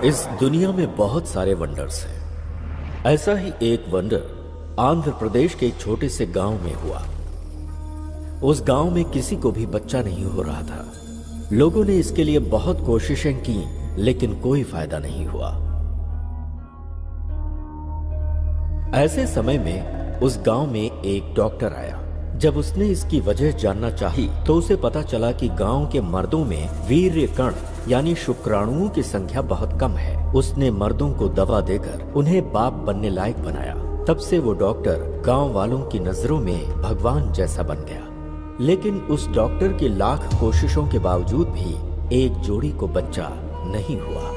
इस दुनिया में बहुत सारे वंडर्स हैं। ऐसा ही एक वंडर आंध्र प्रदेश के एक छोटे से गांव में हुआ। उस गांव में किसी को भी बच्चा नहीं हो रहा था। लोगों ने इसके लिए बहुत कोशिशें की, लेकिन कोई फायदा नहीं हुआ। ऐसे समय में उस गांव में एक डॉक्टर आया। जब उसने इसकी वजह जानना चाही, तो उसे पता चला कि गांव के मर्दों में वीर्य कण यानी शुक्राणुओं की संख्या बहुत कम है। उसने मर्दों को दवा देकर उन्हें बाप बनने लायक बनाया। तब से वो डॉक्टर गांव वालों की नजरों में भगवान जैसा बन गया। लेकिन उस डॉक्टर की लाख कोशिशों के बावजूद भी एक जोड़ी को बच्चा नहीं हुआ।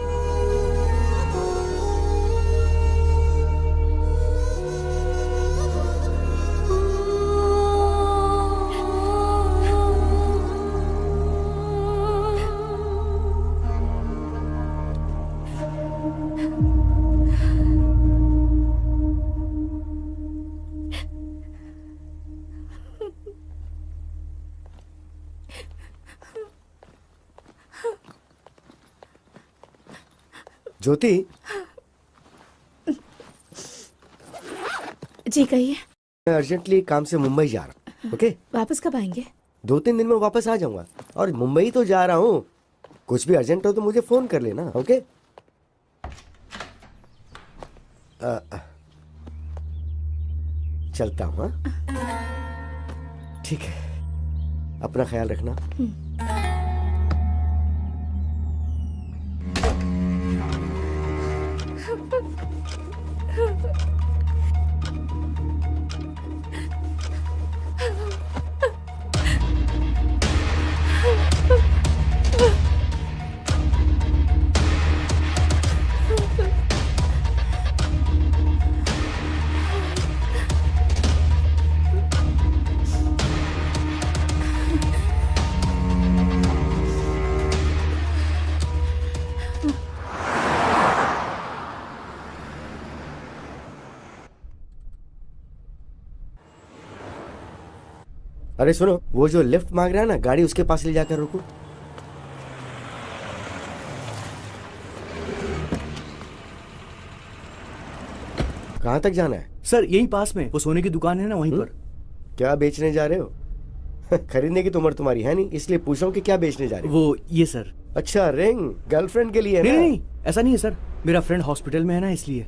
ज्योति जी कहिए। मैं अर्जेंटली काम से मुंबई जा रहा हूँ। ओके, वापस कब आएंगे? 2-3 दिन में वापस आ जाऊंगा। और मुंबई तो जा रहा हूँ, कुछ भी अर्जेंट हो तो मुझे फोन कर लेना। ओके, चलता हूँ। ठीक है, अपना ख्याल रखना। अरे सुनो, वो जो लिफ्ट मांग रहा है ना, गाड़ी उसके पास ले जाकर रुको। कहाँ तक जाना है? सर यही पास में वो सोने की दुकान है ना, वहीं पर। क्या बेचने जा रहे हो? खरीदने की तो उम्र तुम्हारी है नहीं, इसलिए पूछ रहा हूँ कि क्या बेचने जा रहे हो? वो ये सर। अच्छा, रिंग गर्लफ्रेंड के लिए है ना? नहीं, ऐसा नहीं है सर, मेरा फ्रेंड हॉस्पिटल में है ना, इसलिए।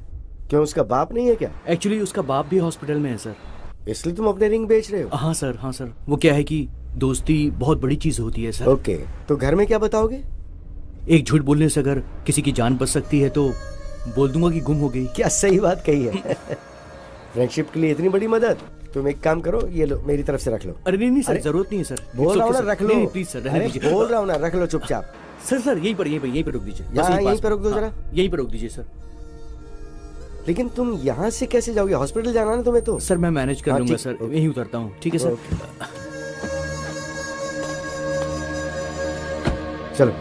क्यों, उसका बाप नहीं है क्या? एक्चुअली उसका बाप भी हॉस्पिटल में है सर, इसलिए तुम अपने रिंग बेच रहे हो? हाँ सर, हाँ सर। वो क्या है कि दोस्ती बहुत बड़ी चीज होती है सर। ओके, तो घर में क्या बताओगे? एक झूठ बोलने से अगर किसी की जान बच सकती है तो बोल दूंगा कि गुम हो गई। क्या सही बात कही है। फ्रेंडशिप के लिए इतनी बड़ी मदद। तुम एक काम करो, ये लो, मेरी तरफ से रख लो। अरे नहीं सर, जरूरत नहीं है सर। बोल रहा हूँ ना, रख लो। प्लीज सर, रहने दीजिए। बोल रहा हूँ ना, रख लो चुपचाप। सर यहीं पर रोक दीजिए। यहीं पर रोक दो जरा। यहीं पर रोक दीजिए सर। लेकिन तुम यहाँ से कैसे जाओगे? हॉस्पिटल जाना है तुम्हें तो। सर मैं मैनेज कर लूंगा सर, यहीं उतरता हूँ। ठीक है सर। चलो।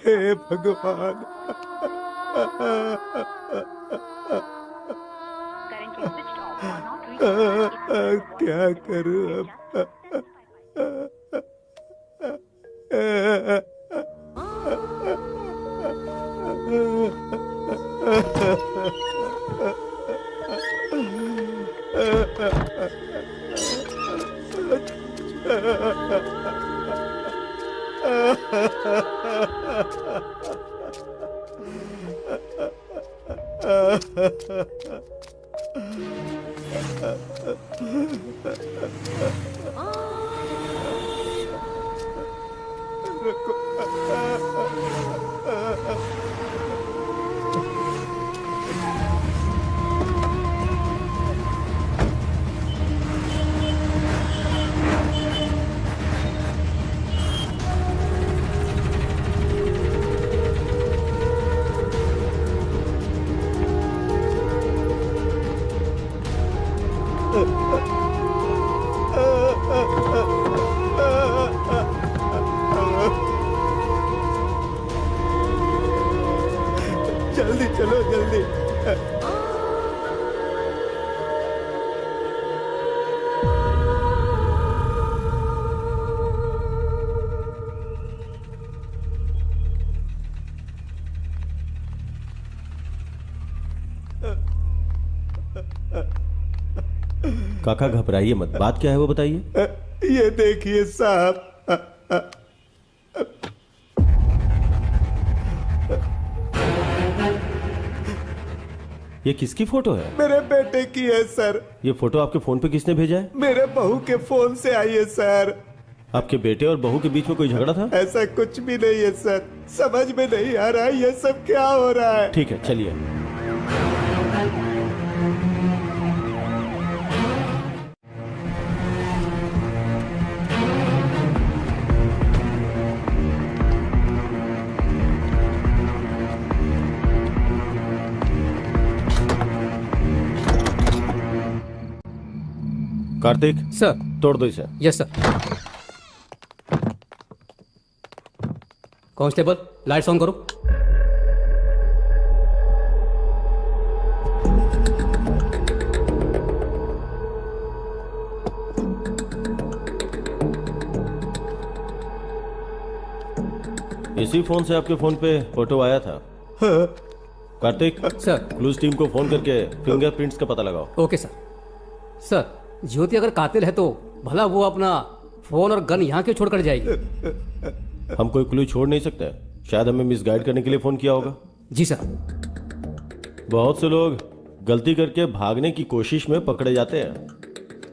हे भगवान, क्या करूं अब? जल्दी चलो जल्दी। काका घबराइए मत, बात क्या है वो बताइए। ये देखिए साहब, ये किसकी फोटो है? मेरे बेटे की है सर। ये फोटो आपके फोन पे किसने भेजा है? मेरे बहू के फोन से आई है सर। आपके बेटे और बहू के बीच में कोई झगड़ा था? ऐसा कुछ भी नहीं है सर, समझ में नहीं आ रहा ये सब क्या हो रहा है। ठीक है चलिए। कार्तिक सर। तोड़ दो इसे। Yes sir. Constable lights on करो। इसी फोन से आपके फोन पे फोटो आया था। कार्तिक सर। क्लूज टीम को फोन करके फिंगरप्रिंट्स का पता लगाओ। Okay sir. सर, ज्योति अगर कातिल है तो भला वो अपना फोन और गन यहाँ क्यों छोड़कर जाएगी? हम कोई क्लू छोड़ नहीं सकते, शायद हमें मिसगाइड करने के लिए फोन किया होगा। जी सर। बहुत से लोग गलती करके भागने की कोशिश में पकड़े जाते हैं,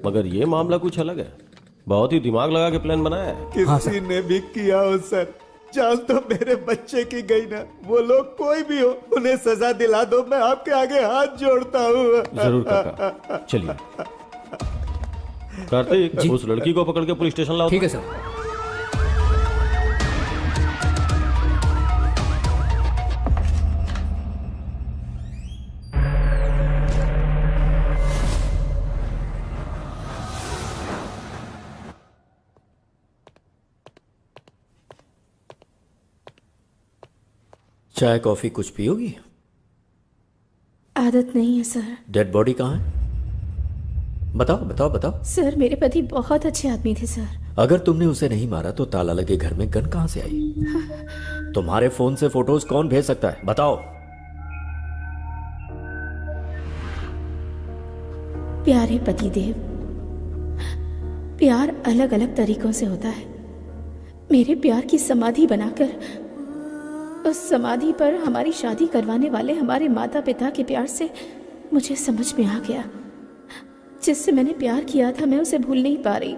मगर ये मामला कुछ अलग है। बहुत ही दिमाग लगा के प्लान बनाया है। किसी ने भी किया हो सर, जान तो मेरे बच्चे की गई ना। वो लोग कोई भी हो, उन्हें सजा दिला दो, मैं आपके आगे हाथ जोड़ता हूँ। जरूर काका, चलिए। कार्तिक उस लड़की को पकड़ के पुलिस स्टेशन लाओ। ठीक है सर। चाय कॉफी कुछ पियोगी? आदत नहीं है सर। डेड बॉडी कहाँ है? बताओ बताओ बताओ। सर, मेरे पति बहुत अच्छे आदमी थे सर। अगर तुमने उसे नहीं मारा तो ताला लगे घर में गन कहां से आई? तुम्हारे फोन से फोटोज कौन भेज सकता है? बताओ। प्यारे पतिदेव, प्यार अलग अलग तरीकों से होता है। मेरे प्यार की समाधि बनाकर उस समाधि पर हमारी शादी करवाने वाले हमारे माता पिता के प्यार से मुझे समझ में आ गया, जिससे मैंने प्यार किया था मैं उसे भूल नहीं पा रही,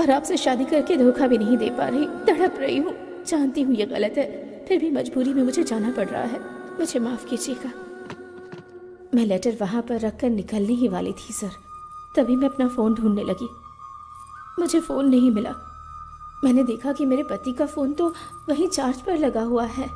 और आपसे शादी करके धोखा भी नहीं दे पा रही। तड़प रही हूँ, जानती हूँ ये गलत है, फिर भी मजबूरी में मुझे जाना पड़ रहा है। मुझे माफ कीजिएगा। मैं लेटर वहां पर रखकर निकलने ही वाली थी सर, तभी मैं अपना फोन ढूंढने लगी। मुझे फोन नहीं मिला। मैंने देखा कि मेरे पति का फोन तो वहीं चार्ज पर लगा हुआ है।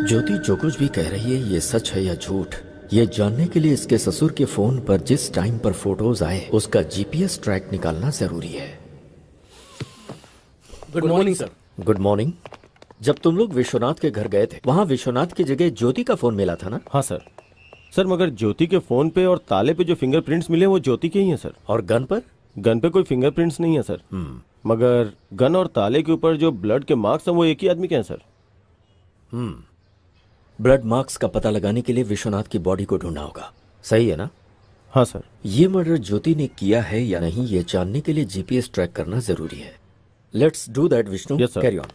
ज्योति जो कुछ भी कह रही है ये सच है या झूठ, ये जानने के लिए इसके ससुर के फोन पर जिस टाइम पर फोटोज आए उसका जीपीएस ट्रैक निकालना जरूरी है। Good morning sir. Good morning. जब तुम लोग विश्वनाथ के घर गए थे, वहां विश्वनाथ की जगह ज्योति का फोन मिला था ना? हाँ सर। सर मगर ज्योति के फोन पे और ताले पे जो फिंगरप्रिंट्स मिले वो ज्योति के ही हैं सर। और गन पर? गन पे कोई फिंगरप्रिंट्स नहीं है सर। मगर गन और ताले के ऊपर जो ब्लड के मार्क्स हैं वो एक ही आदमी के हैं सर। ब्लड मार्क्स का पता लगाने के लिए विश्वनाथ की बॉडी को ढूंढना होगा, सही है ना? हाँ सर। ये मर्डर ज्योति ने किया है या नहीं ये जानने के लिए जीपीएस ट्रैक करना जरूरी है। Let's do that Vishnu. Yes, sir. Carry on.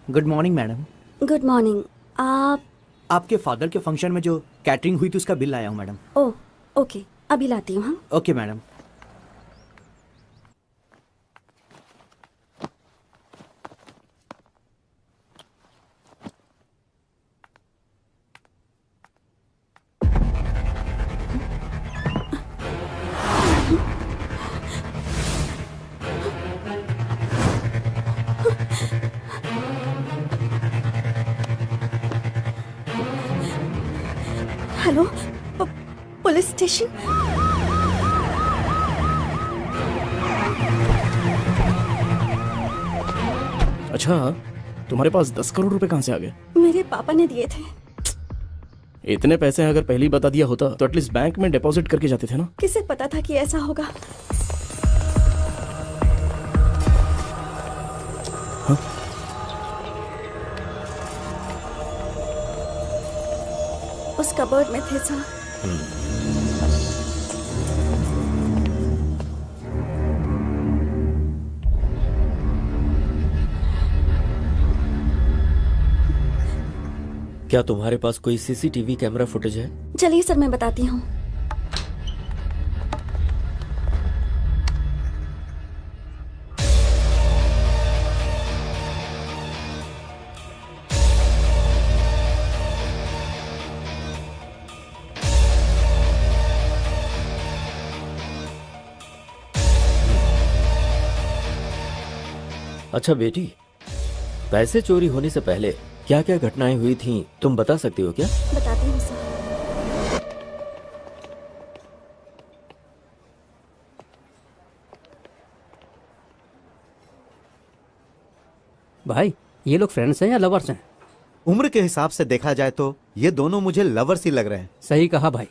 Good morning madam. Good morning. आप आपके फादर के फंक्शन में जो कैटरिंग हुई थी उसका बिल लाया हूँ मैडम। ओह ओके, अभी लाती हूँ। हाँ okay madam. Hello, police station. अच्छा, तुम्हारे पास 10 करोड़ रुपए कहाँ से आ गए? मेरे पापा ने दिए थे। इतने पैसे अगर पहले ही बता दिया होता तो एटलीस्ट बैंक में डिपॉजिट करके जाते थे ना। किसे पता था कि ऐसा होगा? हाँ? उस कबर्ड में थे सर। क्या तुम्हारे पास कोई सीसीटीवी कैमरा फुटेज है? चलिए सर, मैं बताती हूँ। अच्छा बेटी, पैसे चोरी होने से पहले क्या क्या घटनाएं हुई थीं तुम बता सकती हो क्या? बताती हूँ सर। भाई ये लोग फ्रेंड्स हैं या लवर्स हैं? उम्र के हिसाब से देखा जाए तो ये दोनों मुझे लवर्स ही लग रहे हैं। सही कहा भाई।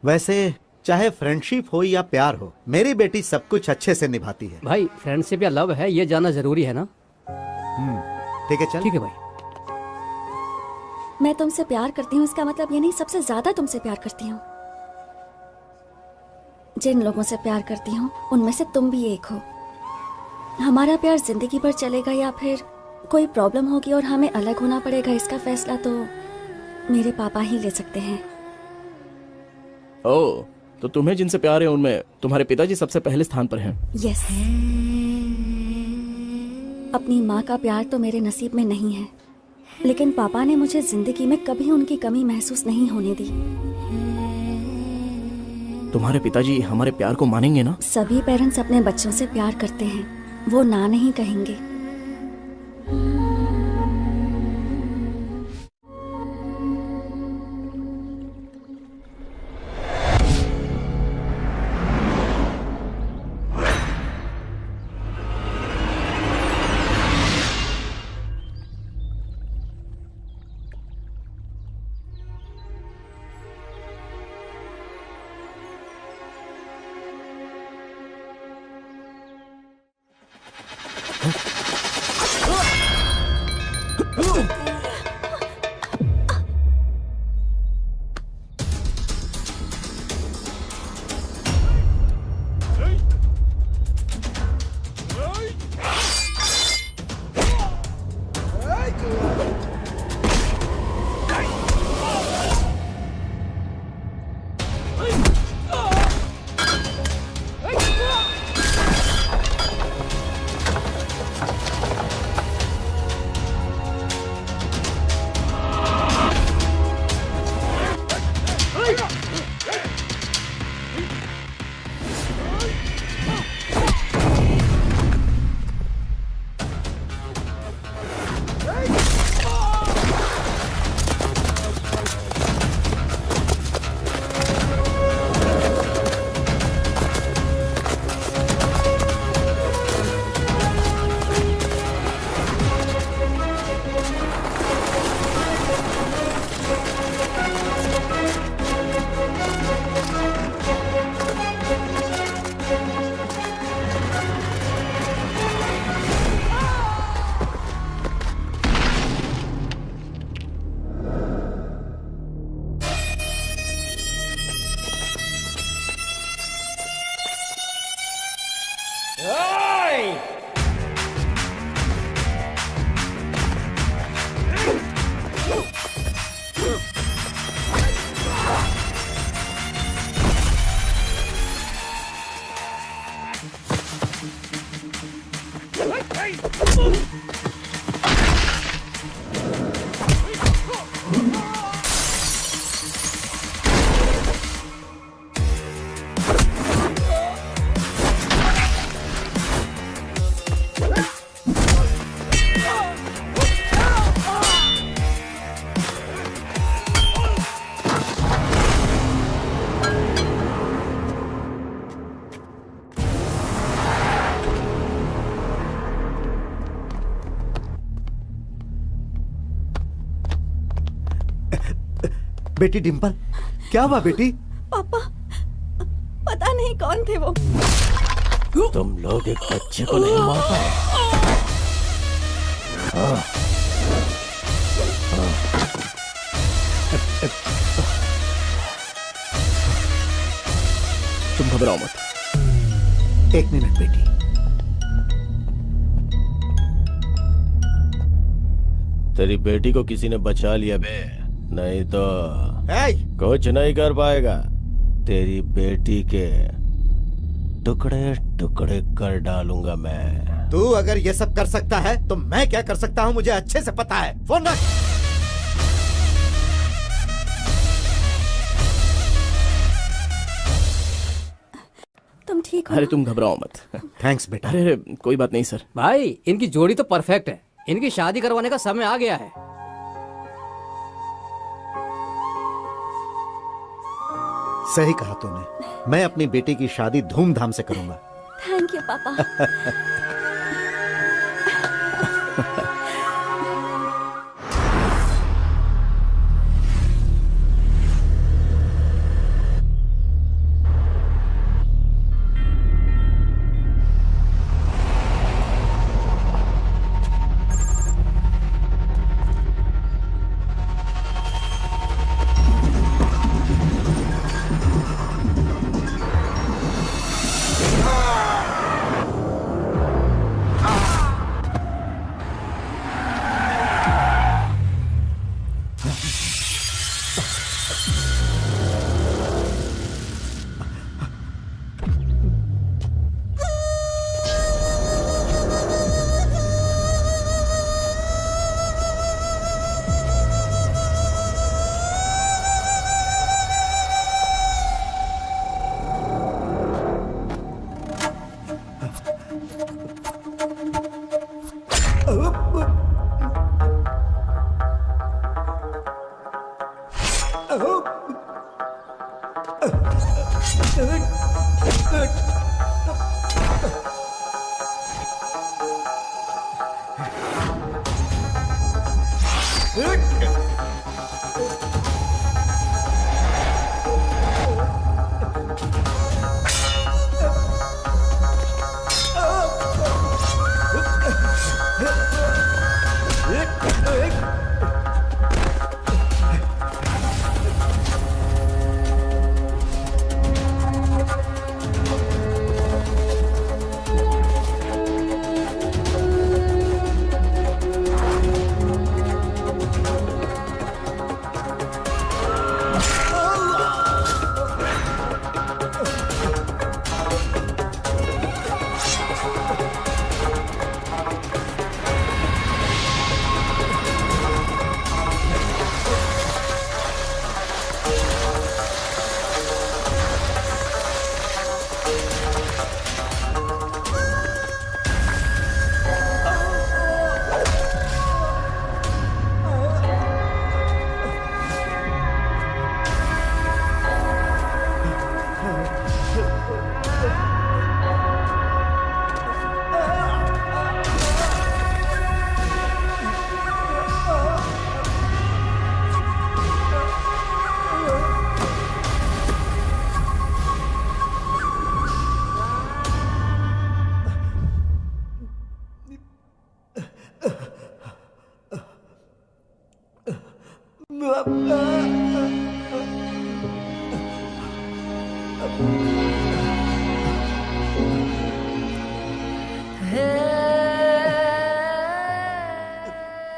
वैसे चाहे फ्रेंडशिप हो या प्यार हो, मेरी बेटी सब कुछ अच्छे से निभाती है। भाई फ्रेंडशिप या लव है ये जानना जरूरी है ना? ठीक है, चल। ठीक है भाई। मैं तुमसे प्यार करती हूँ इसका मतलब ये नहीं सबसे ज्यादा तुमसे प्यार करती हूँ। जिन लोगों से प्यार करती हूँ उनमें से तुम भी एक हो। हमारा प्यार जिंदगी भर चलेगा या फिर कोई प्रॉब्लम होगी और हमें अलग होना पड़ेगा, इसका फैसला तो मेरे पापा ही ले सकते हैं। ओह, तो तुम्हें जिनसे प्यार है उनमें तुम्हारे पिताजी सबसे पहले स्थान पर हैं। यस। अपनी माँ का प्यार तो मेरे नसीब में नहीं है, लेकिन पापा ने मुझे जिंदगी में कभी उनकी कमी महसूस नहीं होने दी। तुम्हारे पिताजी हमारे प्यार को मानेंगे ना? सभी पेरेंट्स अपने बच्चों से प्यार करते हैं, वो ना नहीं कहेंगे। बेटी डिम्पल, क्या हुआ बेटी? पापा, पता नहीं कौन थे वो। तुम लोग एक बच्चे को नहीं मार पाए। तुम घबराओ मत। एक मिनट बेटी। तेरी बेटी को किसी ने बचा लिया बे, नहीं तो कुछ नहीं कर पाएगा। तेरी बेटी के टुकड़े टुकड़े कर डालूंगा मैं। तू अगर ये सब कर सकता है तो मैं क्या कर सकता हूँ मुझे अच्छे से पता है। फोन रख। तुम ठीक हो? अरे तुम घबराओ मत। थैंक्स बेटा। अरे कोई बात नहीं सर। भाई इनकी जोड़ी तो परफेक्ट है, इनकी शादी करवाने का समय आ गया है। सही कहा तूने, मैं अपनी बेटी की शादी धूमधाम से करूंगा। थैंक यू पापा।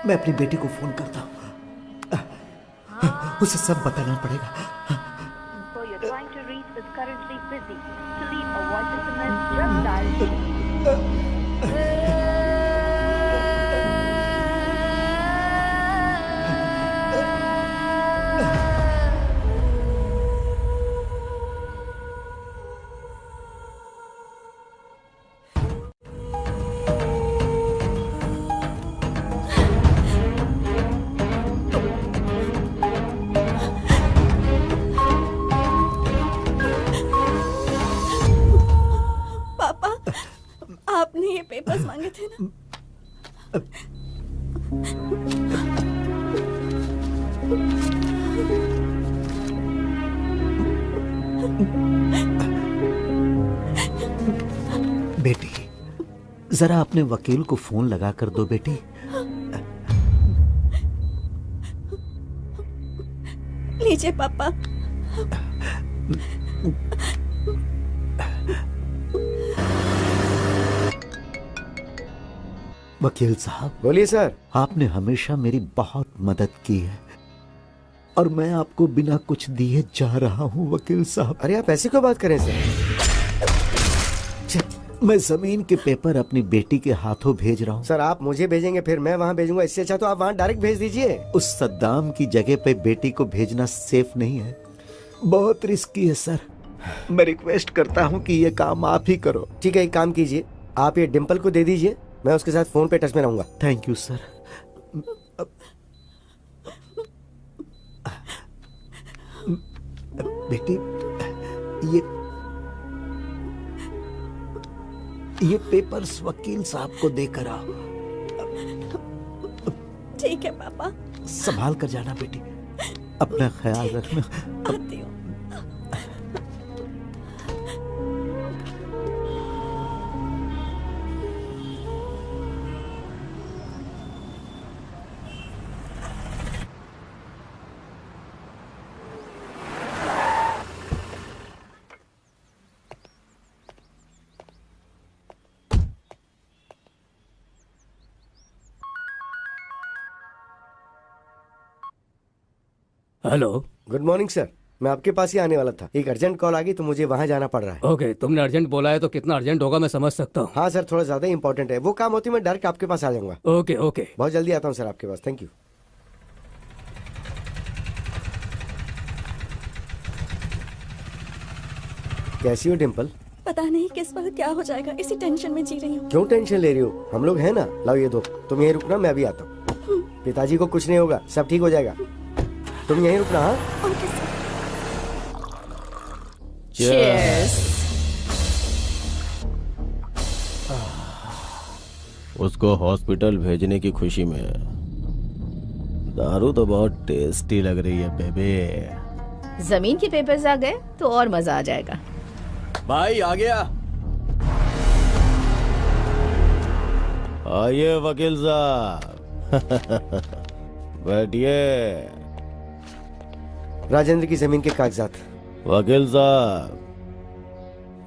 मैं अपनी बेटी को फोन करता हूँ, उसे सब बताना पड़ेगा। आपने ये पेपर्स मांगे थे ना? बेटी, जरा अपने वकील को फोन लगा कर दो बेटी। लीजिए पापा। वकील साहब। बोलिए सर। आपने हमेशा मेरी बहुत मदद की है और मैं आपको बिना कुछ दिए जा रहा हूँ वकील साहब। अरे आप ऐसी क्यों बात करें सर? मैं जमीन के पेपर अपनी बेटी के हाथों भेज रहा हूँ। सर आप मुझे भेजेंगे फिर मैं वहाँ भेजूंगा, इससे अच्छा तो आप वहाँ डायरेक्ट भेज दीजिए। उस सद्दाम की जगह पे बेटी को भेजना सेफ नहीं है, बहुत रिस्की है सर। मैं रिक्वेस्ट करता हूँ कि ये काम आप ही करो। ठीक है, एक काम कीजिए, आप ये डिम्पल को दे दीजिए, मैं उसके साथ फोन पे टच में रहूंगा। Thank you sir. बेटी, ये पेपर्स वकील साहब को देकर आओ। ठीक है पापा। संभाल कर जाना बेटी, अपना ख्याल रखना। आती हूँ। हेलो। गुड मॉर्निंग सर, मैं आपके पास ही आने वाला था, एक अर्जेंट कॉल आ गई तो मुझे वहाँ जाना पड़ रहा है। ओके, तुमने अर्जेंट बोला है तो कितना अर्जेंट होगा मैं समझ सकता हूँ। हाँ सर, थोड़ा ज्यादा इंपॉर्टेंट है, वो काम होती मैं डायरेक्ट आपके पास आ जाऊंगा। ओके ओके, बहुत जल्दी आता हूँ सर आपके पास। Thank you. कैसी हो डिम्पल? पता नहीं किस वक्त क्या हो जाएगा, इसी टेंशन में जी रही हूँ। क्यों टेंशन ले रही हो? हम लोग हैं ना। लाओ ये दो, तुम यहीं रुकना, मैं अभी आता हूँ। पिताजी को कुछ नहीं होगा, सब ठीक हो जाएगा, तुम यहीं रुकना। हाँ ओके सर। Cheers. उसको हॉस्पिटल भेजने की खुशी में दारू तो बहुत टेस्टी लग रही है बेबी। जमीन के पेपर्स आ गए तो और मजा आ जाएगा। भाई आ गया। आइए वकील साहब। बैठिए। राजेंद्र की जमीन के कागजात। वकील साहब,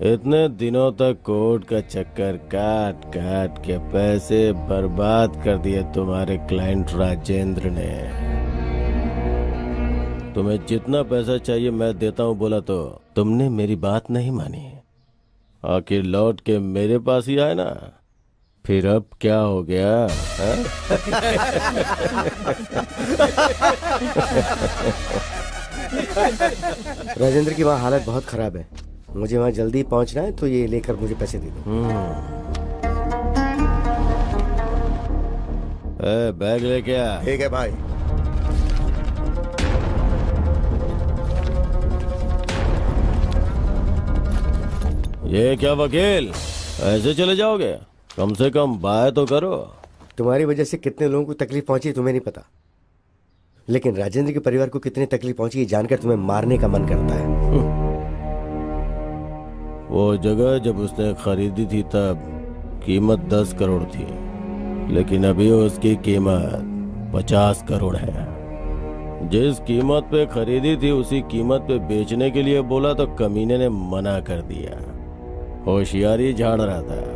इतने दिनों तक कोर्ट का चक्कर काट काट के पैसे बर्बाद कर दिए तुम्हारे क्लाइंट राजेंद्र ने। तुम्हें जितना पैसा चाहिए मैं देता हूँ बोला तो तुमने मेरी बात नहीं मानी, आखिर लौट के मेरे पास ही आए ना। फिर अब क्या हो गया? राजेंद्र की वहाँ हालत बहुत खराब है, मुझे वहाँ जल्दी पहुँचना है, तो ये लेकर मुझे पैसे दे दो। बैग लेके आ। ठीक है भाई। ये क्या वकील, ऐसे चले जाओगे? कम से कम बाय तो करो। तुम्हारी वजह से कितने लोगों को तकलीफ पहुंची तुम्हें नहीं पता, लेकिन राजेंद्र के परिवार को कितनी तकलीफ पहुंची ये जानकर तुम्हें मारने का मन करता है। वो जगह जब उसने खरीदी थी तब कीमत 10 करोड़ थी, लेकिन अभी उसकी कीमत 50 करोड़ है। जिस कीमत पे खरीदी थी उसी कीमत पे बेचने के लिए बोला तो कमीने ने मना कर दिया। होशियारी झाड़ रहा था।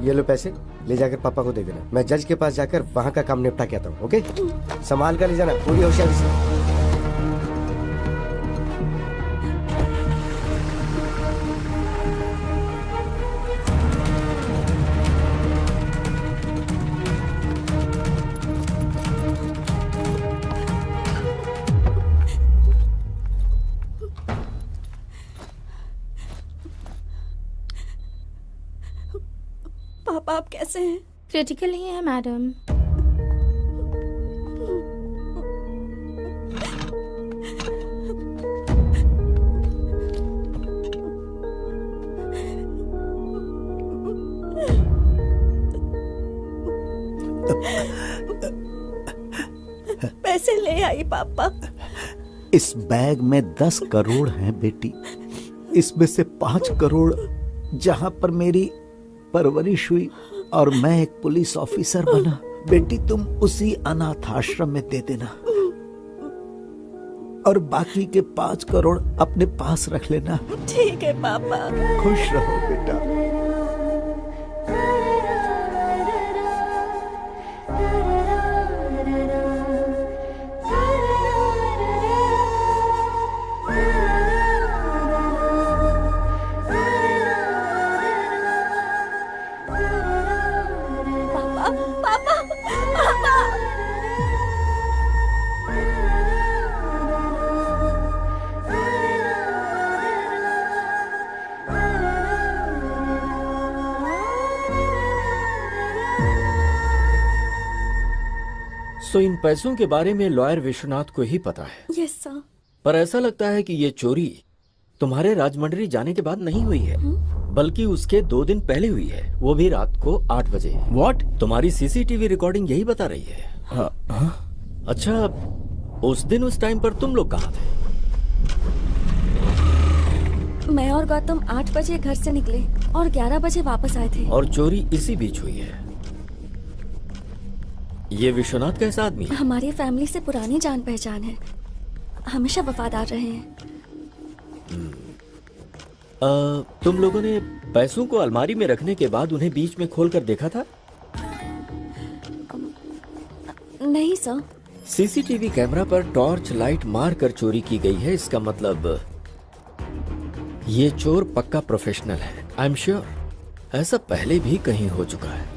ये लो पैसे, ले जाकर पापा को दे देना। मैं जज के पास जाकर वहाँ का काम निपटा के आता हूँ। ओके, संभाल कर ले जाना, पूरी होशियारी से। पापा आप कैसे हैं? क्रिटिकल ही है मैडम। पैसे ले आई पापा। इस बैग में 10 करोड़ हैं बेटी। इसमें से 5 करोड़ जहां पर मेरी परवरिश हुई और मैं एक पुलिस ऑफिसर बना, बेटी तुम उसी अनाथ आश्रम में दे देना और बाकी के 5 करोड़ अपने पास रख लेना। ठीक है पापा। खुश रहो बेटा। तो इन पैसों के बारे में लॉयर विश्वनाथ को ही पता है। Yes sir. पर ऐसा लगता है कि ये चोरी तुम्हारे राजमंड्री जाने के बाद नहीं हुई है, बल्कि उसके 2 दिन पहले हुई है, वो भी रात को 8 बजे। व्हाट? तुम्हारी सीसीटीवी रिकॉर्डिंग यही बता रही है। अच्छा, उस दिन उस टाइम पर तुम लोग कहाँ थे? मैं और गौतम 8 बजे घर से निकले और 11 बजे वापस आए थे। और चोरी इसी बीच हुई है। ये विश्वनाथ कैसा आदमी है? हमारी फैमिली से पुरानी जान पहचान है, हमेशा वफादार रहे हैं। तुम लोगों ने पैसों को अलमारी में रखने के बाद उन्हें बीच में खोलकर देखा था? नहीं सर। सीसीटीवी कैमरा पर टॉर्च लाइट मार कर चोरी की गई है, इसका मतलब ये चोर पक्का प्रोफेशनल है। आई एम श्योर ऐसा पहले भी कहीं हो चुका है।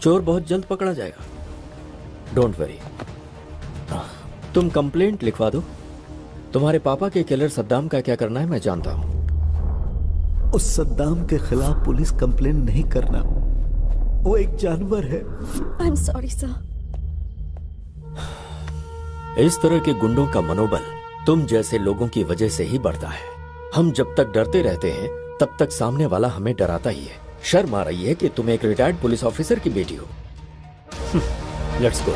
चोर बहुत जल्द पकड़ा जाएगा, डोंट वरी। तुम कंप्लेंट लिखवा दो। तुम्हारे पापा के किलर सद्दाम का क्या करना है मैं जानता हूं। उस सद्दाम के खिलाफ पुलिस कंप्लेंट नहीं करना, वो एक जानवर है। I am sorry sir. इस तरह के गुंडों का मनोबल तुम जैसे लोगों की वजह से ही बढ़ता है। हम जब तक डरते रहते हैं तब तक सामने वाला हमें डराता ही है। शर्म आ रही है कि तुम एक रिटायर्ड पुलिस ऑफिसर की बेटी हो। Let's go.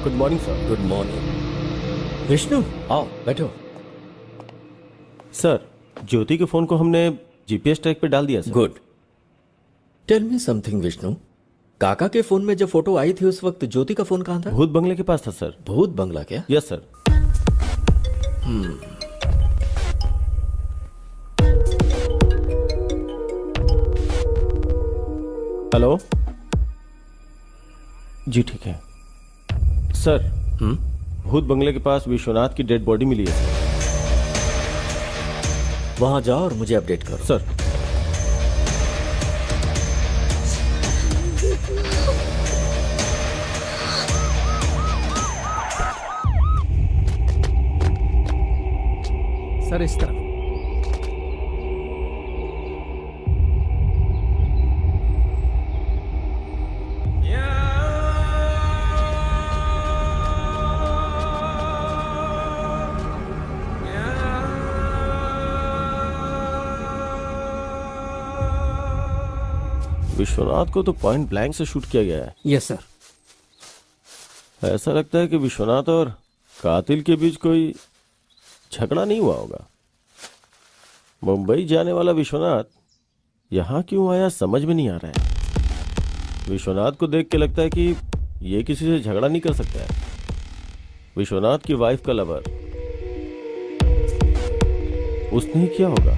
Good morning sir. Good morning. Vishnu आओ बैठो। सर, ज्योति के फोन को हमने जीपीएस ट्रैक पे डाल दिया sir. Good. Tell me something Vishnu, काका के फोन में जब फोटो आई थी उस वक्त ज्योति का फोन कहाँ था? भूत बंगले के पास था सर। भूत बंगला क्या? Yes sir. हेलो जी, ठीक है सर। भूत बंगले के पास विश्वनाथ की डेड बॉडी मिली है सर। वहां जाओ और मुझे अपडेट करो। सर। सर इस तरफ। विश्वनाथ को तो पॉइंट ब्लैंक से शूट किया गया है। Yes sir. ऐसा लगता है कि विश्वनाथ और कातिल के बीच कोई झगड़ा नहीं हुआ होगा। मुंबई जाने वाला विश्वनाथ यहाँ क्यों आया समझ में नहीं आ रहा है। विश्वनाथ को देख के लगता है कि ये किसी से झगड़ा नहीं कर सकता है। विश्वनाथ की वाइफ का लवर, उसने ही किया होगा।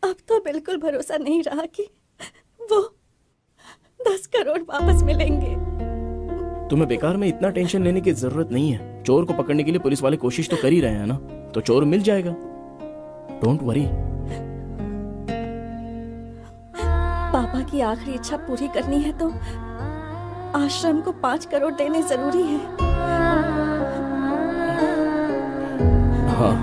अब तो बिल्कुल भरोसा नहीं रहा कि वो 10 करोड़ वापस मिलेंगे। तुम्हें बेकार में इतना टेंशन लेने की जरूरत नहीं है। चोर को पकड़ने के लिए पुलिस वाले कोशिश तो कर ही रहे हैं ना, तो चोर मिल जाएगा। Don't worry. पापा की आखिरी इच्छा पूरी करनी है तो आश्रम को 5 करोड़ देने जरूरी है। हाँ,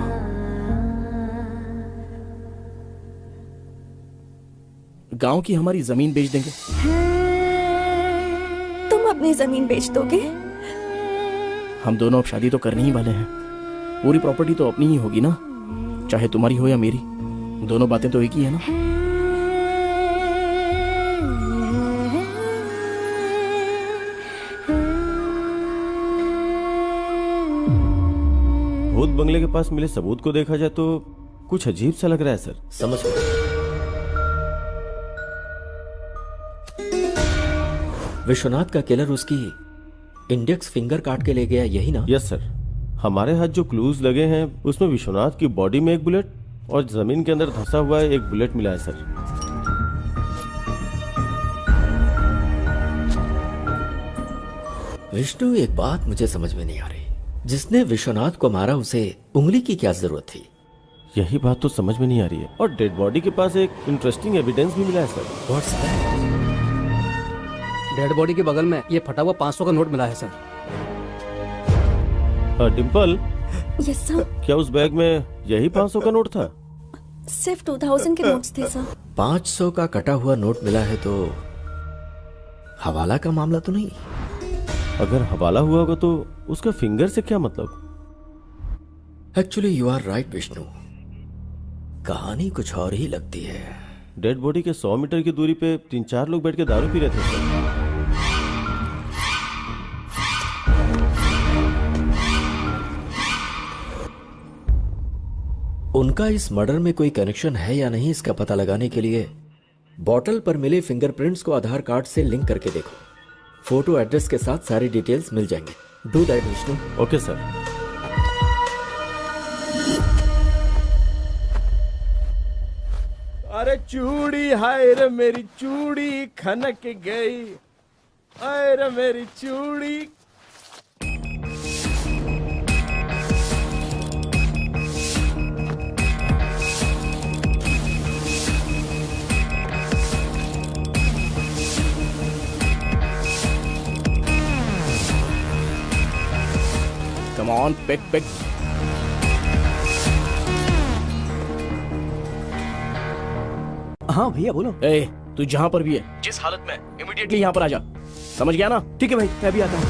गांव की हमारी जमीन बेच देंगे। तुम अपनी जमीन बेच दोगे? हम दोनों अब शादी तो करने ही वाले हैं। पूरी प्रॉपर्टी तो अपनी ही होगी ना, चाहे तुम्हारी हो या मेरी। दोनों बातें तो एक ही है ना। भूत बंगले के पास मिले सबूत को देखा जाए तो कुछ अजीब सा लग रहा है सर। समझ गए। विश्वनाथ का किलर उसकी इंडेक्स फिंगर काट के ले गया, यही ना? Yes sir. हमारे हाथ जो क्लूज लगे हैं उसमें विश्वनाथ की बॉडी में एक बुलेट और जमीन के अंदर धंसा हुआ एक बुलेट मिला है सर। विष्णु, एक बात मुझे समझ में नहीं आ रही। जिसने विश्वनाथ को मारा उसे उंगली की क्या जरूरत थी? यही बात तो समझ में नहीं आ रही है। और डेड बॉडी के पास एक इंटरेस्टिंग एविडेंस भी मिला है sir. What's that? Dead body के बगल में ये फटा हुआ 500 का नोट मिला है सर। Dimple, yes sir. क्या उस बैग में यही 500 का नोट था? सिर्फ 2000 के नोट्स थे सर। 500 का कटा हुआ नोट मिला है तो हवाला का मामला तो नहीं? अगर हवाला हुआ होगा तो उसका फिंगर से क्या मतलब? Actually you are right Vishnu, कहानी कुछ और ही लगती है। डेड बॉडी के 100 मीटर की दूरी पे 3-4 लोग बैठ के दारू पी रहे थे सर। उनका इस मर्डर में कोई कनेक्शन है या नहीं, इसका पता लगाने के लिए बॉटल पर मिले फिंगरप्रिंट्स को आधार कार्ड से लिंक करके देखो। फोटो एड्रेस के साथ सारी डिटेल्स मिल जाएंगे। Do that Vishnu. Okay sir. अरे चूड़ी, हाय रे मेरी चूड़ी खनक गई, हाय रे मेरी चूड़ी। Come on, pick pick. हाँ भैया बोलो। ए, तू जहां पर भी है, जिस हालत में, इमीडिएटली यहाँ पर आ जा। समझ गया ना? ठीक है भाई, मैं भी आता हूँ।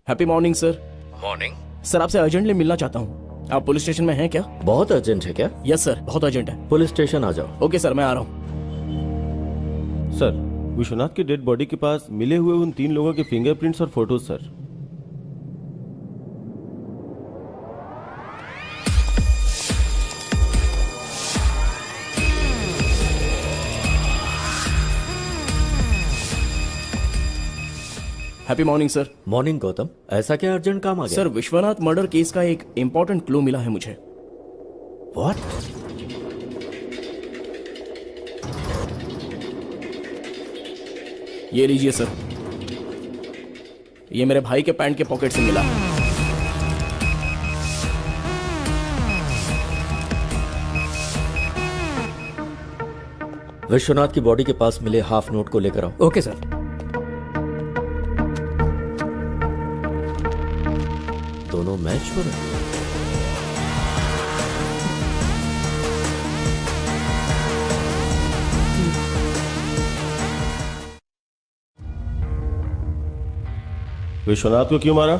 Happy morning sir. Morning sir, आपसे अर्जेंटली मिलना चाहता हूँ। आप पुलिस स्टेशन में हैं क्या? बहुत अर्जेंट है क्या? यस सर, बहुत अर्जेंट है। पुलिस स्टेशन आ जाओ। ओके सर, मैं आ रहा हूँ। सर, विश्वनाथ की डेड बॉडी के पास मिले हुए उन 3 लोगों के फिंगरप्रिंट्स और photos sir. Happy morning sir. Morning Gautam, ऐसा क्या अर्जेंट काम आ गया? सर, विश्वनाथ मर्डर केस का एक इंपॉर्टेंट क्लू मिला है मुझे। व्हाट? ये लीजिए सर, ये मेरे भाई के पैंट के पॉकेट से मिला। विश्वनाथ की बॉडी के पास मिले हाफ नोट को लेकर आओ। Okay sir. दोनों मैच हो रहे हैं। विश्वनाथ को क्यों मारा?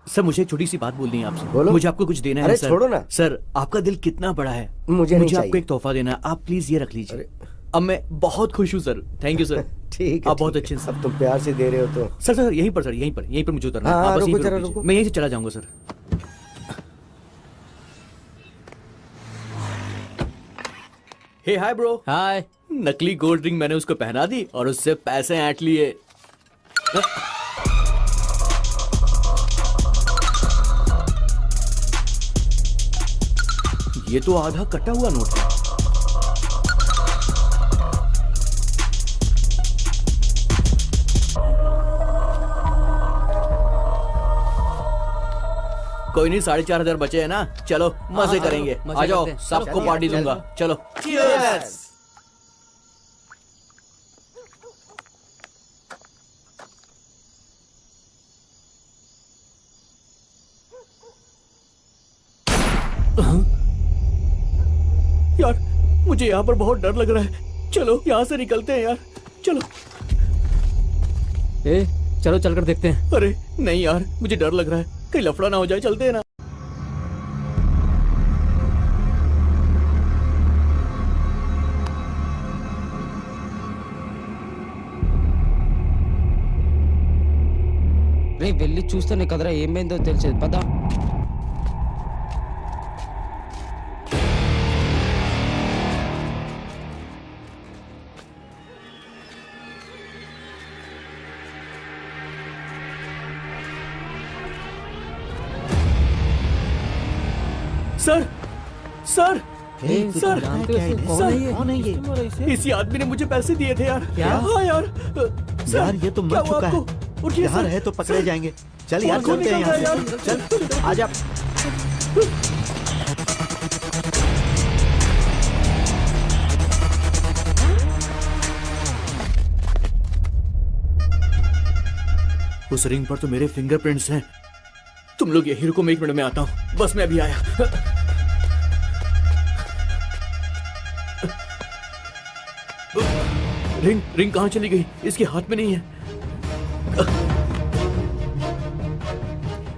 सर मुझे एक छोटी सी बात बोलनी है आपसे। बोलो। मुझे आपको कुछ देना है अरे सर। छोड़ो ना। सर आपका दिल कितना बड़ा है, मुझे नहीं आपको चाहिए। एक तोहफा देना है, आप प्लीज ये रख लीजिए। अब मैं बहुत खुश हूँ सर। Thank you sir. ठीक है, आप बहुत ठीक अच्छे है। हैं अब तुम प्यार से दे रहे हो तो। सर सर यहीं पर सर, यहीं पर मुझे उतरना है। हाँ, आप बस रुको यहीं पर जरा, रुक लीजिए। रुको। मैं यहीं से चला जाऊंगा सर। हे हाय ब्रो। हाय। नकली गोल्ड रिंग मैंने उसको पहना दी और उससे पैसे ऐंठ लिए। ये तो आधा कटा हुआ नोट है। कोई नहीं, 4,500 बचे हैं ना। चलो मजे करेंगे। मजे आ जाओ, करते हैं। सबको पार्टी दूंगा। चलो Cheers! यार मुझे यहाँ पर बहुत डर लग रहा है। चलो यहाँ से निकलते हैं यार। चलो। चलो चलकर देखते हैं। अरे नहीं यार, मुझे डर लग रहा है, कहीं लफड़ा ना हो जाए। चलते हैं ना। వెళ్ళి చూస్తేనే కదరా ఏమైందో తెలిసేది పదా. सर सर सर कौन है ये? इसी आदमी ने मुझे पैसे दिए थे यार। क्या? हाँ यार। यार ये तो मर चुका है। उठिए यहाँ सर। रहे तो पकड़े जाएंगे। चल यार कौन चलते हैं निकल रहा यहाँ है से। चल आजा। उस रिंग पर तो मेरे फिंगरप्रिंट्स हैं। तुम लोग यही रुको, मैं 1 मिनट में आता हूँ। बस मैं अभी आया। रिंग कहाँ चली गई? इसके हाथ में नहीं है।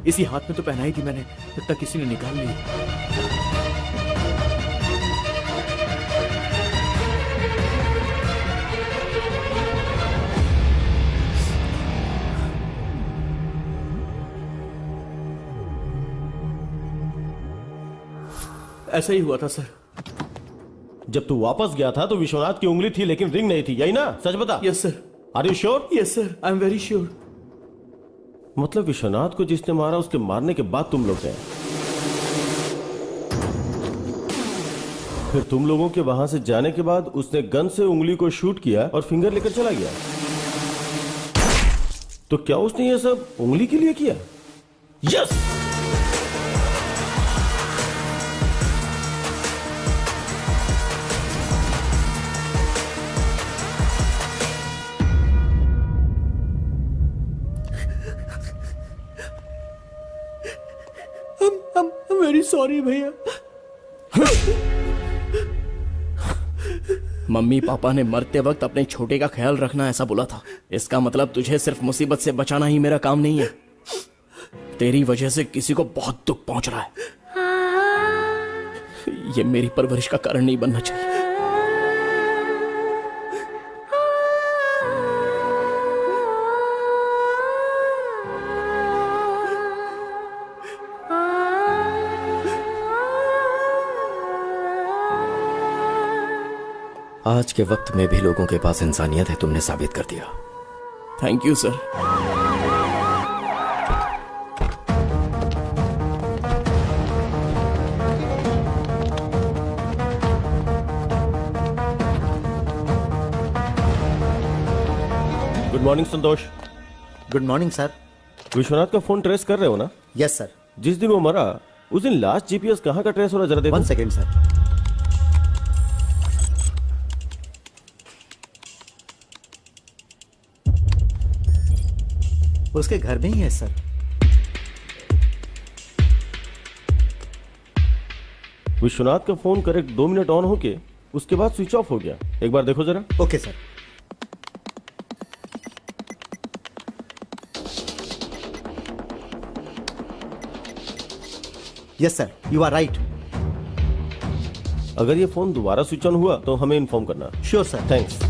इसी हाथ में तो पहनाई थी मैंने, लगता किसी ने निकाल ली। ऐसा ही हुआ था सर। जब तू वापस गया था तो विश्वनाथ की उंगली थी लेकिन रिंग नहीं थी, यही ना? सच बता। Yes sir. Are you sure? Yes sir, I am very sure. मतलब विश्वनाथ को जिसने मारा उसके मारने के बाद तुम लोग गए, फिर तुम लोगों के वहां से जाने के बाद उसने गन से उंगली को शूट किया और फिंगर लेकर चला गया। तो क्या उसने ये सब उंगली के लिए किया? यस। I'm very sorry भैया। मम्मी पापा ने मरते वक्त अपने छोटे का ख्याल रखना ऐसा बोला था। इसका मतलब तुझे सिर्फ मुसीबत से बचाना ही मेरा काम नहीं है। तेरी वजह से किसी को बहुत दुख पहुंच रहा है। ये मेरी परवरिश का कारण नहीं बनना चाहिए। आज के वक्त में भी लोगों के पास इंसानियत है, तुमने साबित कर दिया। Thank you sir. Good morning Santosh. Good morning sir. Vishwanath का फोन ट्रेस कर रहे हो ना? Yes sir. जिस दिन वो मरा उस दिन लास्ट जीपीएस कहाँ का ट्रेस हो रहा, जरा देखो। 1 सेकेंड सर। उसके घर में ही है सर। विश्वनाथ का फोन करेक्ट 2 मिनट ऑन होके उसके बाद स्विच ऑफ हो गया। एक बार देखो जरा। Okay sir. Yes sir, you are right. अगर ये फोन दोबारा स्विच ऑन हुआ तो हमें इन्फॉर्म करना। Sure sir. थैंक्स।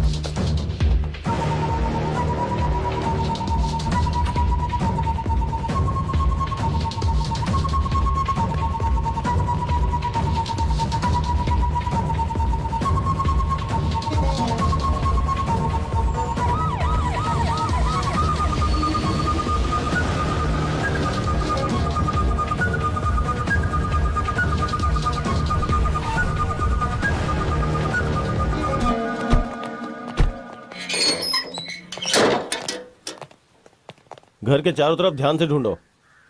घर के चारों तरफ ध्यान से ढूंढो।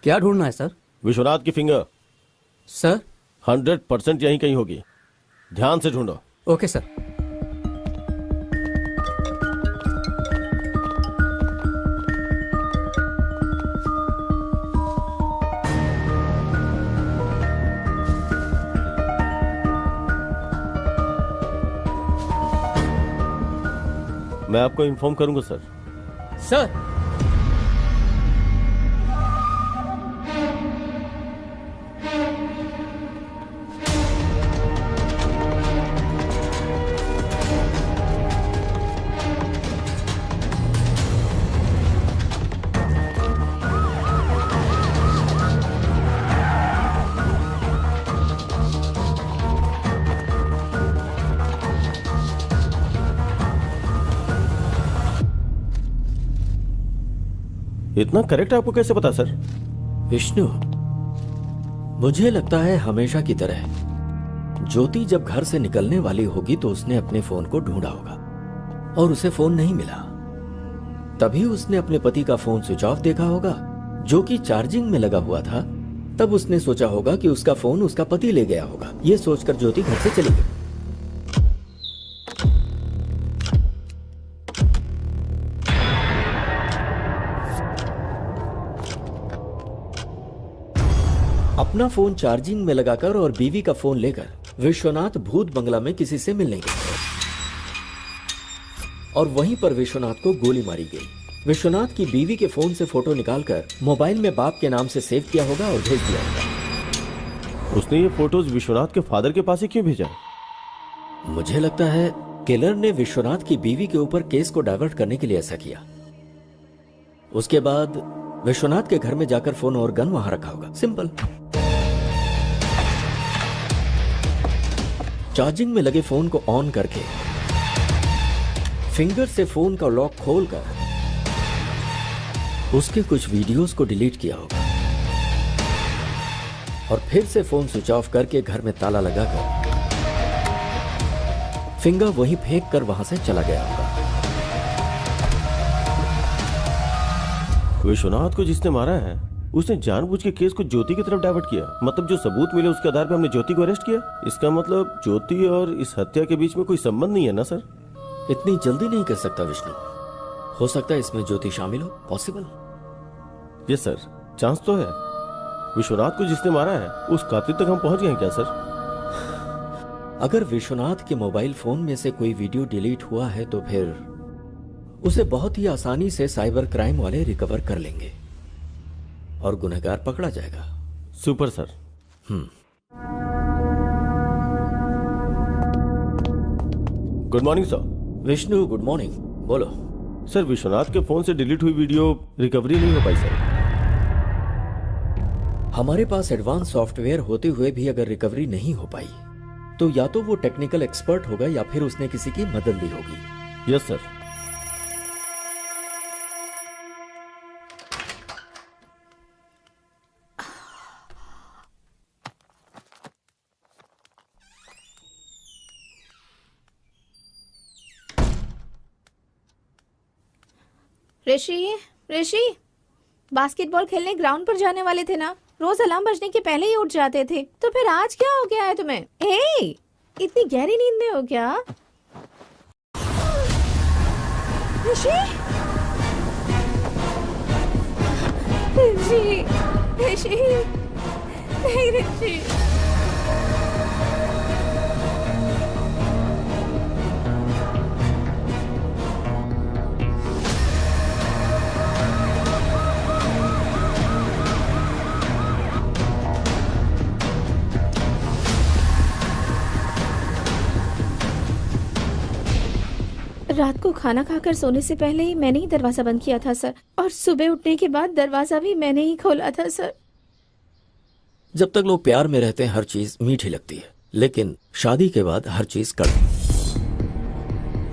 क्या ढूंढना है सर? विश्वनाथ की फिंगर। सर 100% यहीं कहीं होगी, ध्यान से ढूंढो। Okay sir. मैं आपको इन्फॉर्म करूंगा सर। सर इतना करेक्ट आपको कैसे पता सर? विष्णु, मुझे लगता है हमेशा की तरह ज्योति जब घर से निकलने वाली होगी तो उसने अपने फोन को ढूंढा होगा और उसे फोन नहीं मिला। तभी उसने अपने पति का फोन स्विच ऑफ देखा होगा जो कि चार्जिंग में लगा हुआ था। तब उसने सोचा होगा कि उसका फोन उसका पति ले गया होगा। यह सोचकर ज्योति घर से चली गई। अपना फोन चार्जिंग में लगाकर और बीवी का फोन लेकर विश्वनाथ भूत बंगला में किसी से मिलने गए और वहीं पर विश्वनाथ को गोली मारी गई। विश्वनाथ की बीवी के फोन से फोटो निकालकर मोबाइल में बाप के नाम से सेव किया होगा और भेज दिया होगा। उसने ये फोटोज विश्वनाथ के फादर के पास ही क्यों भेजा? मुझे लगता है किलर ने विश्वनाथ की बीवी के ऊपर केस को डाइवर्ट करने के लिए ऐसा किया। उसके बाद विश्वनाथ के घर में जाकर फोन और गन वहां रखा होगा। सिंपल। चार्जिंग में लगे फोन को ऑन करके फिंगर से फोन का लॉक खोलकर उसके कुछ वीडियोस को डिलीट किया होगा और फिर से फोन स्विच ऑफ करके घर में ताला लगाकर फिंगर वहीं फेंक कर वहां से चला गया होगा। विश्वनाथ को जिसने मारा है उसने जानबूझ के केस को ज्योति की तरफ डाइवर्ट किया। मतलब जो सबूत मिले उसके आधार पर हमने ज्योति को अरेस्ट किया। इसका मतलब ज्योति और इस हत्या के बीच में कोई संबंध नहीं है ना सर? इतनी जल्दी नहीं कर सकता विष्णु। हो सकता है इसमें ज्योति शामिल हो। पॉसिबल। यस सर, चांस तो है। विश्वनाथ को जिसने मारा है उस कातिल तक हम पहुंच गए हैं क्या सर? अगर विश्वनाथ के मोबाइल फोन में से कोई वीडियो डिलीट हुआ है तो फिर उसे बहुत ही आसानी से साइबर क्राइम वाले रिकवर कर लेंगे और गुनहगार पकड़ा जाएगा। Super sir. Good morning sir. Vishnu good morning. बोलो सर। विश्वनाथ के फोन से डिलीट हुई वीडियो रिकवरी नहीं हो पाई सर। हमारे पास एडवांस सॉफ्टवेयर होते हुए भी अगर रिकवरी नहीं हो पाई तो या तो वो टेक्निकल एक्सपर्ट होगा या फिर उसने किसी की मदद ली होगी। Yes sir. ऋषि बास्केटबॉल खेलने ग्राउंड पर जाने वाले थे ना? रोज अलार्म बजने के पहले ही उठ जाते थे, तो फिर आज क्या हो गया है तुम्हें? इतनी गहरी नींद में हो क्या? ऋषि ऋषि ऋषि नहीं ऋषि। रात को खाना खाकर सोने से पहले ही मैंने ही दरवाजा बंद किया था सर, और सुबह उठने के बाद दरवाजा भी मैंने ही खोला था सर। जब तक लोग प्यार में रहते हैं हर चीज मीठी लगती है, लेकिन शादी के बाद हर चीज कड़वी।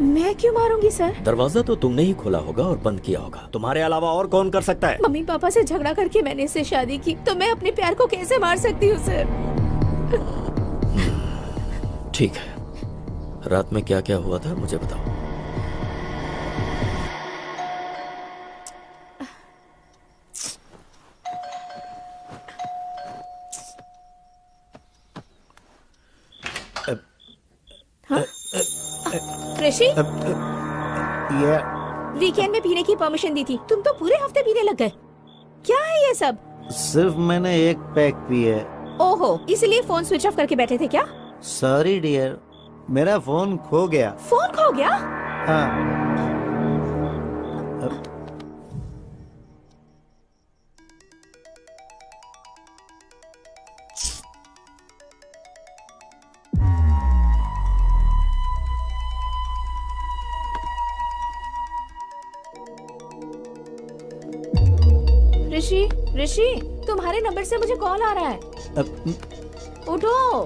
मैं क्यों मारूंगी सर? दरवाजा तो तुमने ही खोला होगा और बंद किया होगा, तुम्हारे अलावा और कौन कर सकता है? मम्मी पापा से झगड़ा करके मैंने इससे शादी की, तो मैं अपने प्यार को कैसे मार सकती हूँ सर? ठीक है, रात में क्या क्या हुआ था मुझे बताओ। ऋषि, ये वीकेंड में पीने की परमिशन दी थी, तुम तो पूरे हफ्ते पीने लग गए। क्या है ये सब? सिर्फ मैंने एक पैक पी है। ओहो, इसलिए फोन स्विच ऑफ करके बैठे थे क्या? सॉरी डियर, मेरा फोन खो गया। फोन खो गया? हाँ। ऋषि, ऋषि, तुम्हारे नंबर से मुझे कॉल आ रहा है। उठो,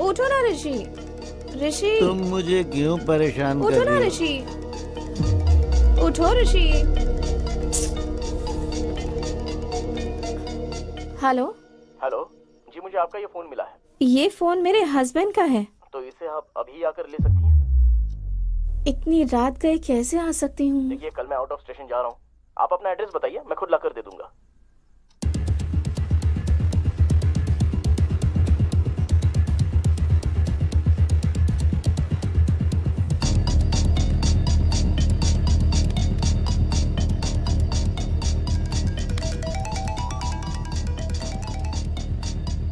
उठो ना ऋषि। ऋषि, तुम मुझे क्यों परेशान कर उठो ना रही हो? ऋषि, उठो ऋषि। हेलो। हेलो जी, मुझे आपका ये फोन मिला है। ये फोन मेरे हस्बैंड का है। तो इसे आप अभी आकर ले सकती हैं? इतनी रात गए कैसे आ सकती हूँ? देखिए, कल मैं आउट ऑफ स्टेशन जा रहा हूँ, आप अपना एड्रेस बताइए, मैं खुद लाकर दे दूंगा।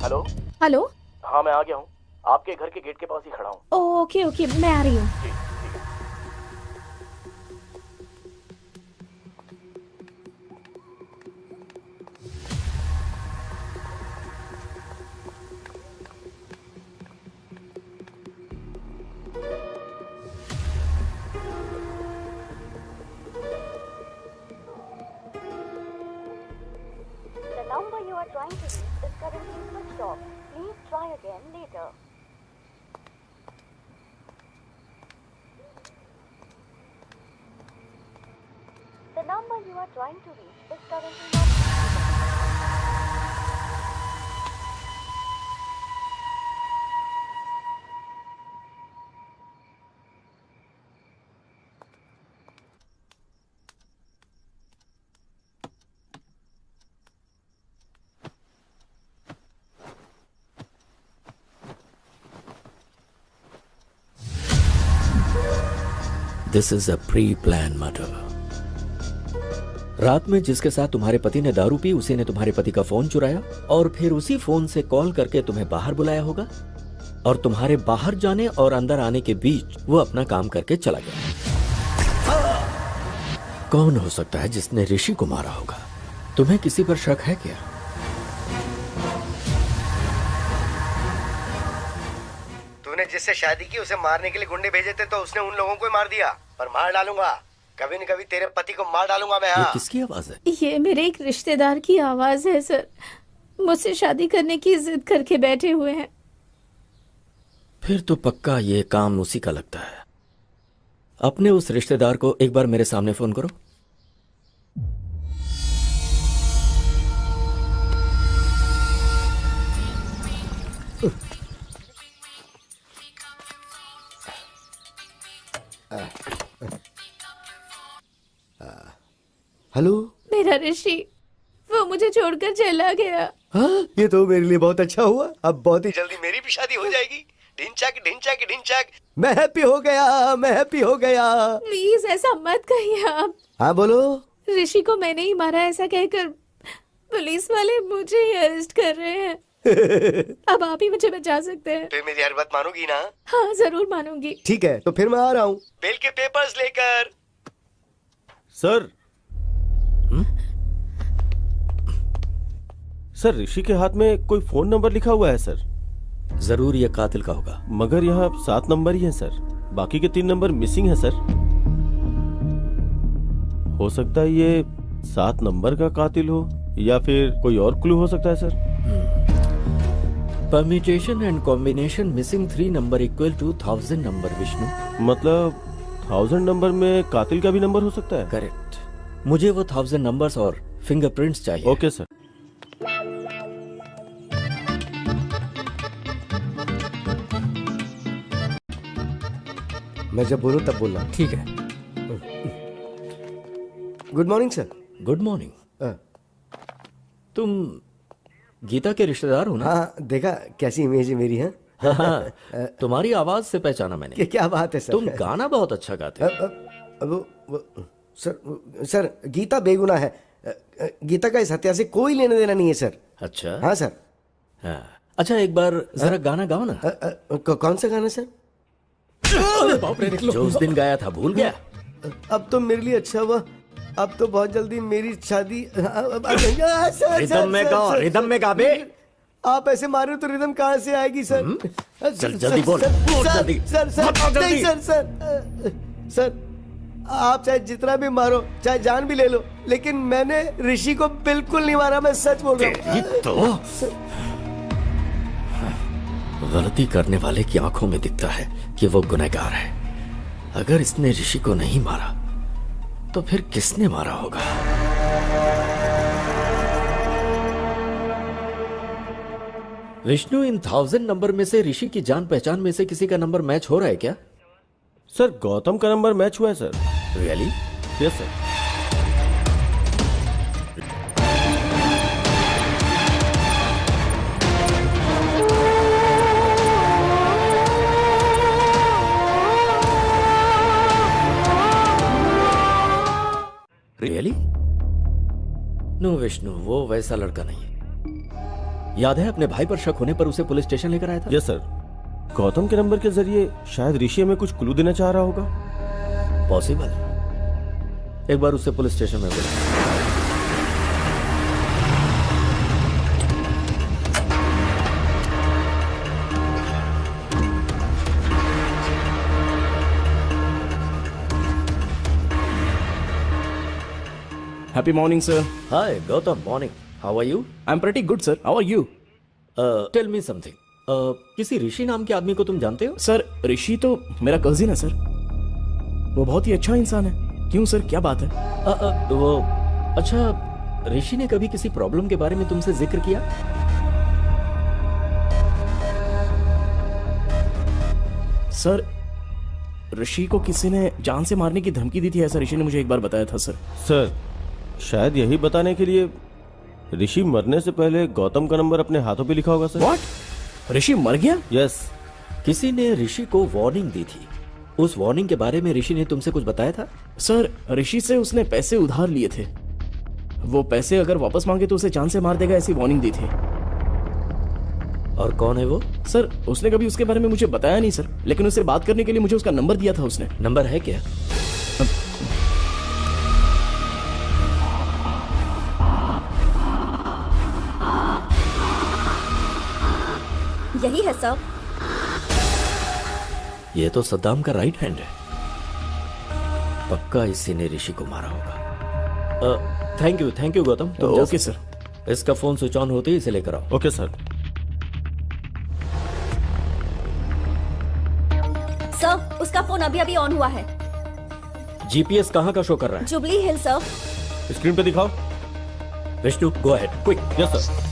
हेलो। हेलो। हाँ, मैं आ गया हूँ, आपके घर के गेट के पास ही खड़ा हूँ। ओके ओके, मैं आ रही हूँ। This is a pre plan murder. रात में जिसके साथ तुम्हारे पति ने दारू पी, उसी ने तुम्हारे पति का फोन चुराया और फिर उसी फोन से कॉल करके तुम्हें बाहर बुलाया होगा, और तुम्हारे बाहर जाने और अंदर आने के बीच वो अपना काम करके चला गया। कौन हो सकता है जिसने ऋषि को मारा होगा? तुम्हें किसी पर शक है क्या? तूने जिससे शादी की उसे मारने के लिए गुंडे भेजे थे, तो उसने उन लोगों को ही मार दिया। पर मार डालूंगा, कभी न कभी तेरे पति को मार डालूंगा मैं। ये किसकी आवाज है? ये मेरे एक रिश्तेदार की आवाज है सर, मुझसे शादी करने की जिद करके बैठे हुए हैं। फिर तो पक्का ये काम उसी का लगता है। अपने उस रिश्तेदार को एक बार मेरे सामने फोन करो। हेलो। मेरा ऋषि, वो मुझे छोड़कर चला गया। हाँ, ये तो मेरे लिए बहुत अच्छा हुआ। अब बहुत ही जल्दी मेरी भी शादी हो जाएगी। ढिंचैक ढिंचैक ढिंचैक। मैं हैप्पी हो गया, मैं हैप्पी हो गया। प्लीज ऐसा मत कहिए आप। हाँ बोलो। ऋषि को मैंने ही मारा ऐसा कहकर पुलिस वाले मुझे ही अरेस्ट कर रहे हैं। अब आप ही मुझे बचा सकते हैं। फिर मेरी हर बात मानोगी ना? हाँ जरूर मानूंगी। ठीक है, तो फिर मैं आ रहा हूँ बेल के पेपर्स लेकर। सर, सर ऋषि के हाथ में कोई फोन नंबर लिखा हुआ है सर। जरूर ये कातिल का होगा। मगर यहाँ 7 नंबर ही है सर, बाकी के 3 नंबर मिसिंग है सर। हो सकता है ये 7 नंबर का कातिल हो या फिर कोई और क्लू हो सकता है sir. Permutation and combination missing 3 number equal to 1000 number Vishnu. मतलब 1000 नंबर में कातिल का भी नंबर हो सकता है? करेक्ट। मुझे वो 1000 नंबर्स और फिंगरप्रिंट्स चाहिए। Okay sir. मैं जब बोलूं तब बोलना। ठीक है। Good morning sir. Good morning. तुम गीता के रिश्तेदार हो ना? हाँ, देखा कैसी इमेज है मेरी। है हाँ, तुम्हारी आवाज से पहचाना मैंने। क्या बात है सर। तुम गाना बहुत अच्छा गाते हो। सर गीता बेगुनाह है। गीता का इस हत्या से कोई लेने देना नहीं है सर। अच्छा। हाँ सर। हाँ। अच्छा, एक बार जरा गाना गाओ ना। कौन सा गाना सर? जो उस दिन गाया था, भूल गया? अब तो मेरे लिए अच्छा हुआ, अब तो बहुत जल्दी मेरी शादी। रिदम में गाओ, रिदम में गा बे। आप ऐसे मारे हो तो रिदम कहाँ से आएगी सर? चल जल्दी बोल, जल्दी। सर आप चाहे जितना भी मारो, चाहे जान भी ले लो, लेकिन मैंने ऋषि को बिल्कुल नहीं मारा। मैं सच बोल रहा हूँ। तो गलती करने वाले की आंखों में दिखता है कि वो गुनहगार है। अगर इसने ऋषि को नहीं मारा तो फिर किसने मारा होगा? विष्णु, इन 1000 नंबर में से ऋषि की जान पहचान में से किसी का नंबर मैच हो रहा है क्या? सर गौतम का नंबर मैच हुआ है sir. Really? Yes sir. Really? No Vishnu, वो वैसा लड़का नहीं है। याद है अपने भाई पर शक होने पर उसे पुलिस स्टेशन लेकर आया था? Yes sir. गौतम के नंबर के जरिए शायद ऋषि हमें कुछ क्लू देना चाह रहा होगा। पॉसिबल। एक बार उससे पुलिस स्टेशन में बुला। Happy morning, sir. Hi, Gautam. Morning. How are you? I'm pretty good, sir. How are you? Tell me something. किसी ऋषि नाम के आदमी को तुम जानते हो? सर ऋषि तो मेरा कजिन है सर। वो बहुत ही अच्छा इंसान है। क्यों सर, क्या बात है? वो अच्छा, ऋषि ने कभी किसी प्रॉब्लम के बारे में तुमसे जिक्र किया? सर ऋषि को किसी ने जान से मारने की धमकी दी थी, ऐसा ऋषि ने मुझे एक बार बताया था सर। सर शायद यही बताने के लिए ऋषि मरने से पहले गौतम का नंबर अपने हाथों पे लिखा होगा सर। व्हाट? ऋषि मर गया? यस। किसी ने ऋषि को वार्निंग दी थी। उस वार्निंग के बारे में ऋषि ने तुमसे कुछ बताया था? सर ऋषि से उसने पैसे उधार लिए थे। वो पैसे अगर वापस मांगे तो उसे जान से मार देगा, ऐसी वार्निंग दी थी। और कौन है वो? सर उसने कभी उसके बारे में मुझे बताया नहीं सर, लेकिन उससे बात करने के लिए मुझे उसका नंबर दिया था उसने। नंबर है क्या? यही है सर। ये तो सद्दाम का राइट हैंड है। पक्का इसी ने ऋषि को मारा होगा। Thank you Gautam. तो ओके सर। इसका फोन स्विच ऑन होते ही इसे लेकर आओ। Okay sir. सर उसका फोन अभी अभी ऑन हुआ है। जीपीएस कहाँ का शो कर रहा है? जुबली हिल सर। स्क्रीन पे दिखाओ। Vishnu go ahead quick. Yes sir.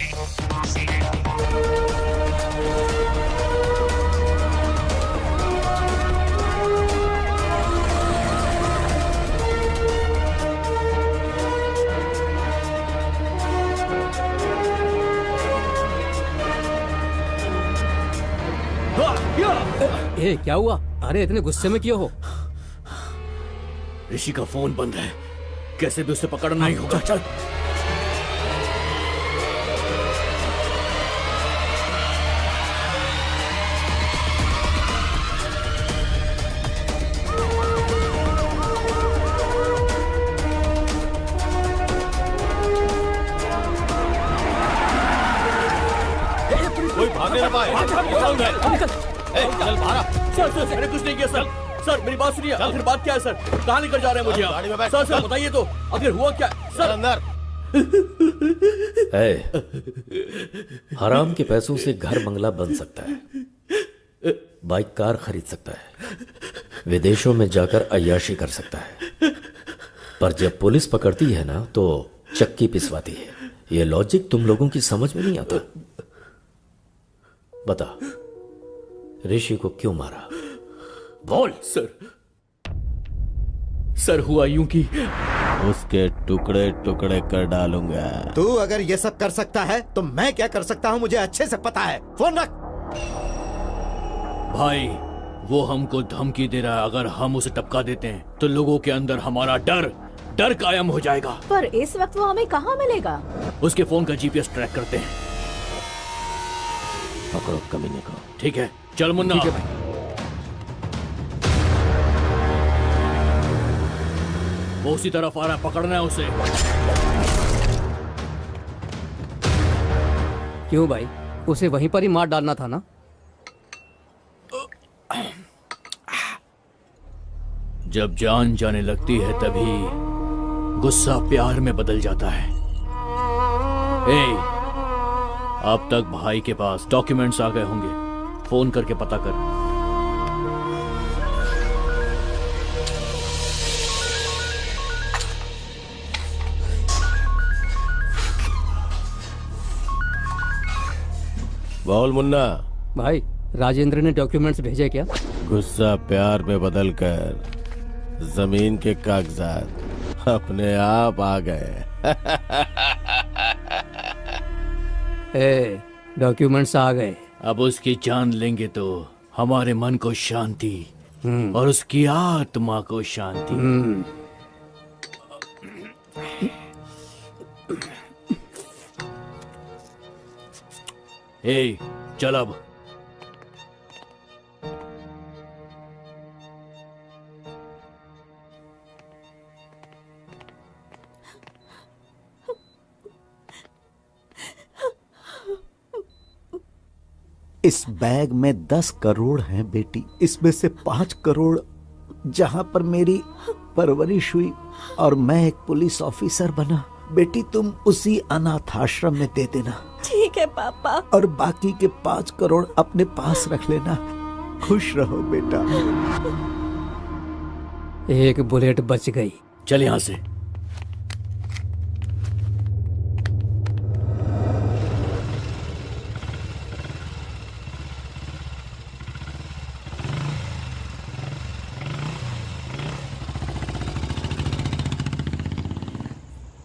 ए, क्या हुआ? अरे इतने गुस्से में क्यों हो? ऋषि का फोन बंद है, कैसे भी उसे पकड़ना ही होगा। चल कोई भागने ना पाए। निकल। चल बाहर। सर मैंने कुछ नहीं किया सर। सर मेरी बात सुनिए, आखिर बात क्या है सर? कहाँ लेकर जा रहे हैं मुझे आप? गाड़ी में बैठ, सर चल। बताइए तो, आखिर हुआ क्या सर? अंदर। हराम के पैसों से घर बंगला बन सकता है, बाइक कार खरीद सकता है, विदेशों में जाकर अय्याशी कर सकता है, पर जब पुलिस पकड़ती है ना तो चक्की पिसवाती है। ये लॉजिक तुम लोगों की समझ में नहीं आता। बता, ऋषि को क्यों मारा? बोल। सर हुआ यूं कि उसके टुकड़े टुकड़े कर डालूंगा। तू अगर ये सब कर सकता है तो मैं क्या कर सकता हूँ मुझे अच्छे से पता है। फोन रख। भाई वो हमको धमकी दे रहा है, अगर हम उसे टपका देते हैं तो लोगों के अंदर हमारा डर कायम हो जाएगा। पर इस वक्त वो हमें कहाँ मिलेगा? उसके फोन का जीपीएस ट्रैक करते हैं। पकड़ो कमीने को। ठीक है, चल मुन्ना। ठीक है भाई। वो उसी तरफ आ रहा है, पकड़ना है उसे। क्यों भाई, उसे वहीं पर ही मार डालना था ना? जब जान जाने लगती है तभी गुस्सा प्यार में बदल जाता है। अब तक भाई के पास डॉक्यूमेंट्स आ गए होंगे, फोन करके पता कर। बोल मुन्ना। भाई राजेंद्र ने डॉक्यूमेंट्स भेजे क्या? गुस्सा प्यार में बदलकर जमीन के कागजात अपने आप आ गए। डॉक्यूमेंट्स आ गए। अब उसकी जान लेंगे तो हमारे मन को शांति और उसकी आत्मा को शांति। चल अब। इस बैग में 10 करोड़ हैं बेटी। इसमें से 5 करोड़ जहां पर मेरी परवरिश हुई और मैं एक पुलिस ऑफिसर बना। बेटी तुम उसी अनाथ आश्रम में दे देना। ठीक है पापा। और बाकी के 5 करोड़ अपने पास रख लेना। खुश रहो बेटा। एक बुलेट बच गई। चल यहां से।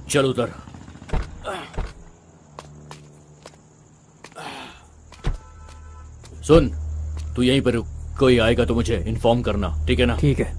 चल उधर। सुन, तू यहीं पर रुक, कोई आएगा तो मुझे इन्फॉर्म करना, ठीक है ना? ठीक है।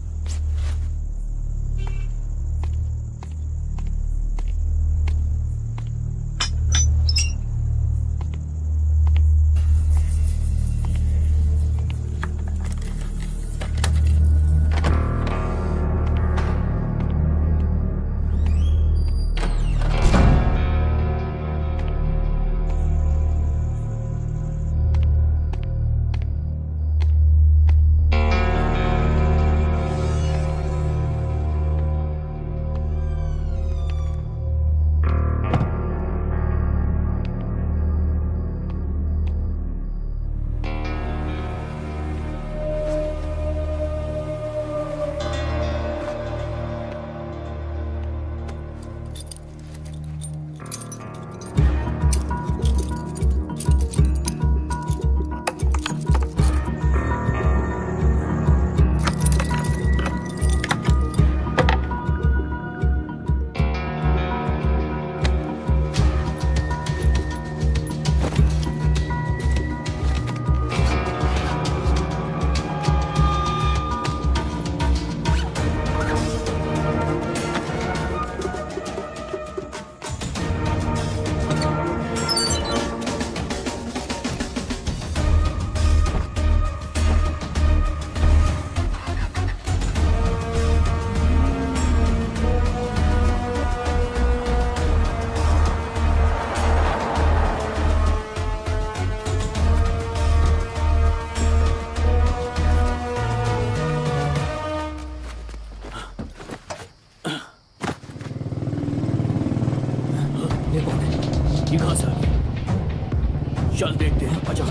कहां से आ गई? चल देखते हैं, आजा।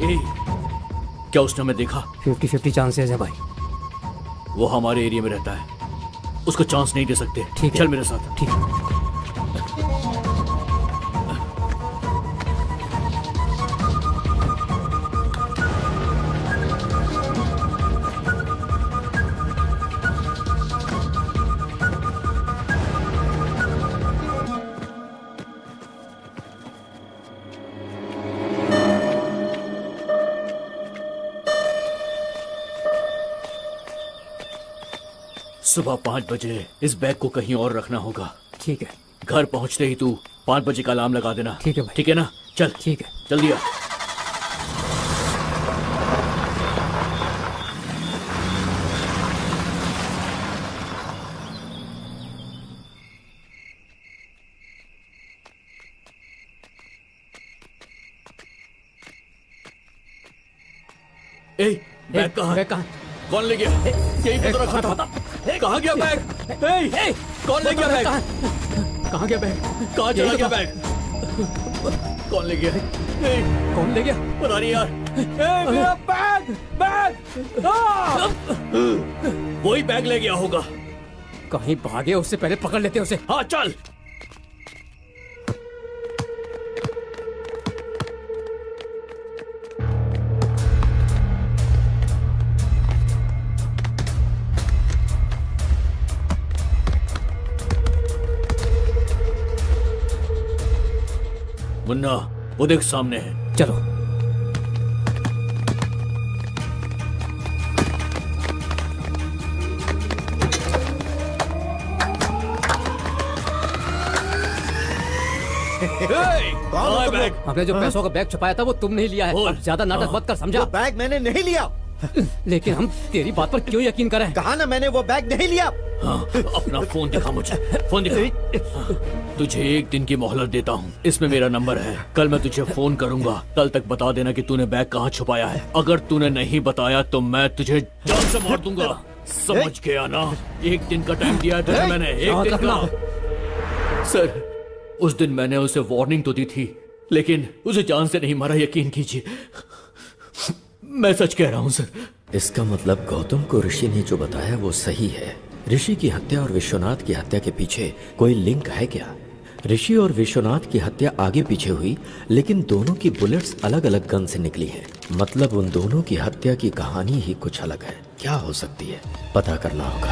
ए, क्या उसने हमें देखा? 50-50 चांसेस है भाई। वो हमारे एरिया में रहता है, उसको चांस नहीं दे सकते। ठीक है, चल मेरे साथ। ठीक है। सुबह 5 बजे इस बैग को कहीं और रखना होगा। ठीक है। घर पहुंचते ही तू 5 बजे का अलार्म लगा देना। ठीक है भाई। ठीक है ना? चल। ठीक है, जल्दी आ। बैग कहाँ? बैग कहाँ? कौन ले गया? यही पे तो रखा था। कहाँ गया बैग? कौन ले गया बैग? कहाँ गया बैग? कहाँ चला गया बैग? कौन ले गया? कौन ले गया? पता नहीं यार। मेरा बैग बैग! वही बैग ले गया होगा। कहीं भागे, उससे पहले पकड़ लेते उसे। हाँ चल। मुन्ना, वो देख सामने है। चलो। बैग? हमने जो पैसों का बैग छुपाया था वो तुम नहीं लिया है। अब ज्यादा नाटक मत कर, समझा? बैग मैंने नहीं लिया। लेकिन हम तेरी बात पर क्यों यकीन करें? कहा ना मैंने वो बैग नहीं लिया। हाँ, अपना फोन दिखा मुझे, फोन दिखा। तुझे 1 दिन की मोहलत देता हूँ, इसमें मेरा नंबर है। कल मैं तुझे फोन करूंगा, कल तक बता देना कि तूने बैग कहाँ छुपाया है। अगर तूने नहीं बताया तो मैं तुझे जान से मार दूंगा। समझ गया ना? 1 दिन का टाइम दिया है तुझे मैंने, 1 दिन का। सर, उस दिन मैंने उसे वार्निंग तो दी थी, लेकिन उसे जान से नहीं मारा, यकीन कीजिए। मैं सच कह रहा हूँ सर। इसका मतलब गौतम को ऋषि ने जो बताया वो सही है। ऋषि की हत्या और विश्वनाथ की हत्या के पीछे कोई लिंक है क्या? ऋषि और विश्वनाथ की हत्या आगे पीछे हुई, लेकिन दोनों की बुलेट्स अलग अलग गन से निकली हैं। मतलब उन दोनों की हत्या की कहानी ही कुछ अलग है। क्या हो सकती है, पता करना होगा।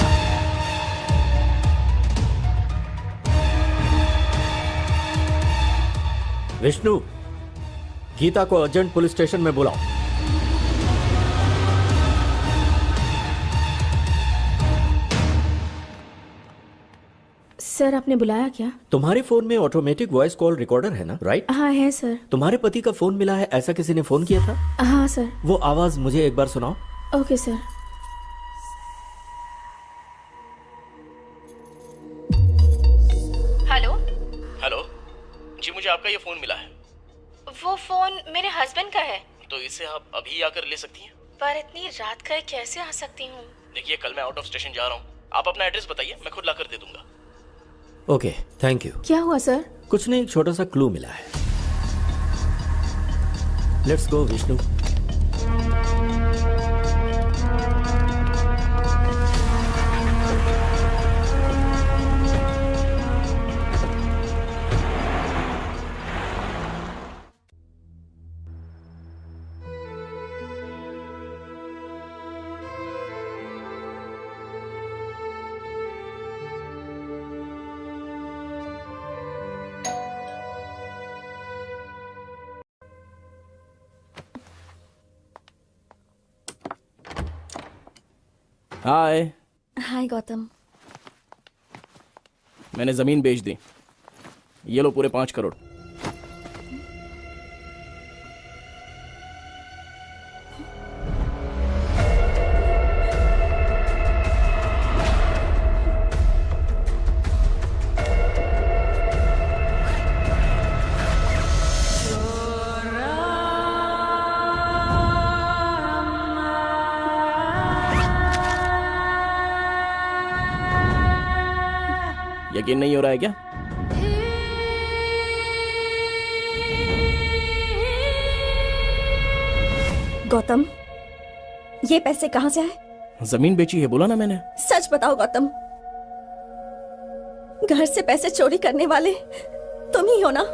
विष्णु, गीता को अर्जेंट पुलिस स्टेशन में बुलाओ। सर, आपने बुलाया क्या? तुम्हारे फोन में ऑटोमेटिक वॉइस कॉल रिकॉर्डर है ना? राइट? हाँ है सर। तुम्हारे पति का फोन मिला है, ऐसा किसी ने फोन किया था? हाँ सर। वो आवाज मुझे एक बार सुनाओ। Okay sir. हेलो। हेलो जी, मुझे आपका ये फोन मिला है। वो फोन मेरे हस्बैंड का है। तो इसे आप अभी आकर ले सकती हैं? पर इतनी रात का कैसे आ सकती हूँ? देखिए, कल मैं आउट ऑफ स्टेशन जा रहा हूँ, आप अपना एड्रेस बताइए, मैं खुद ला कर दे दूंगा। Okay, thank you. क्या हुआ सर? कुछ नहीं, एक छोटा सा क्लू मिला है। Let's go Vishnu. Hi. Hi Gautam. मैंने जमीन बेच दी, ये लो पूरे 5 करोड़। यकीन नहीं हो रहा है क्या? गौतम, ये पैसे कहाँ से आए? जमीन बेची है, बोला ना मैंने। सच बताओ गौतम, घर से पैसे चोरी करने वाले तुम ही हो ना?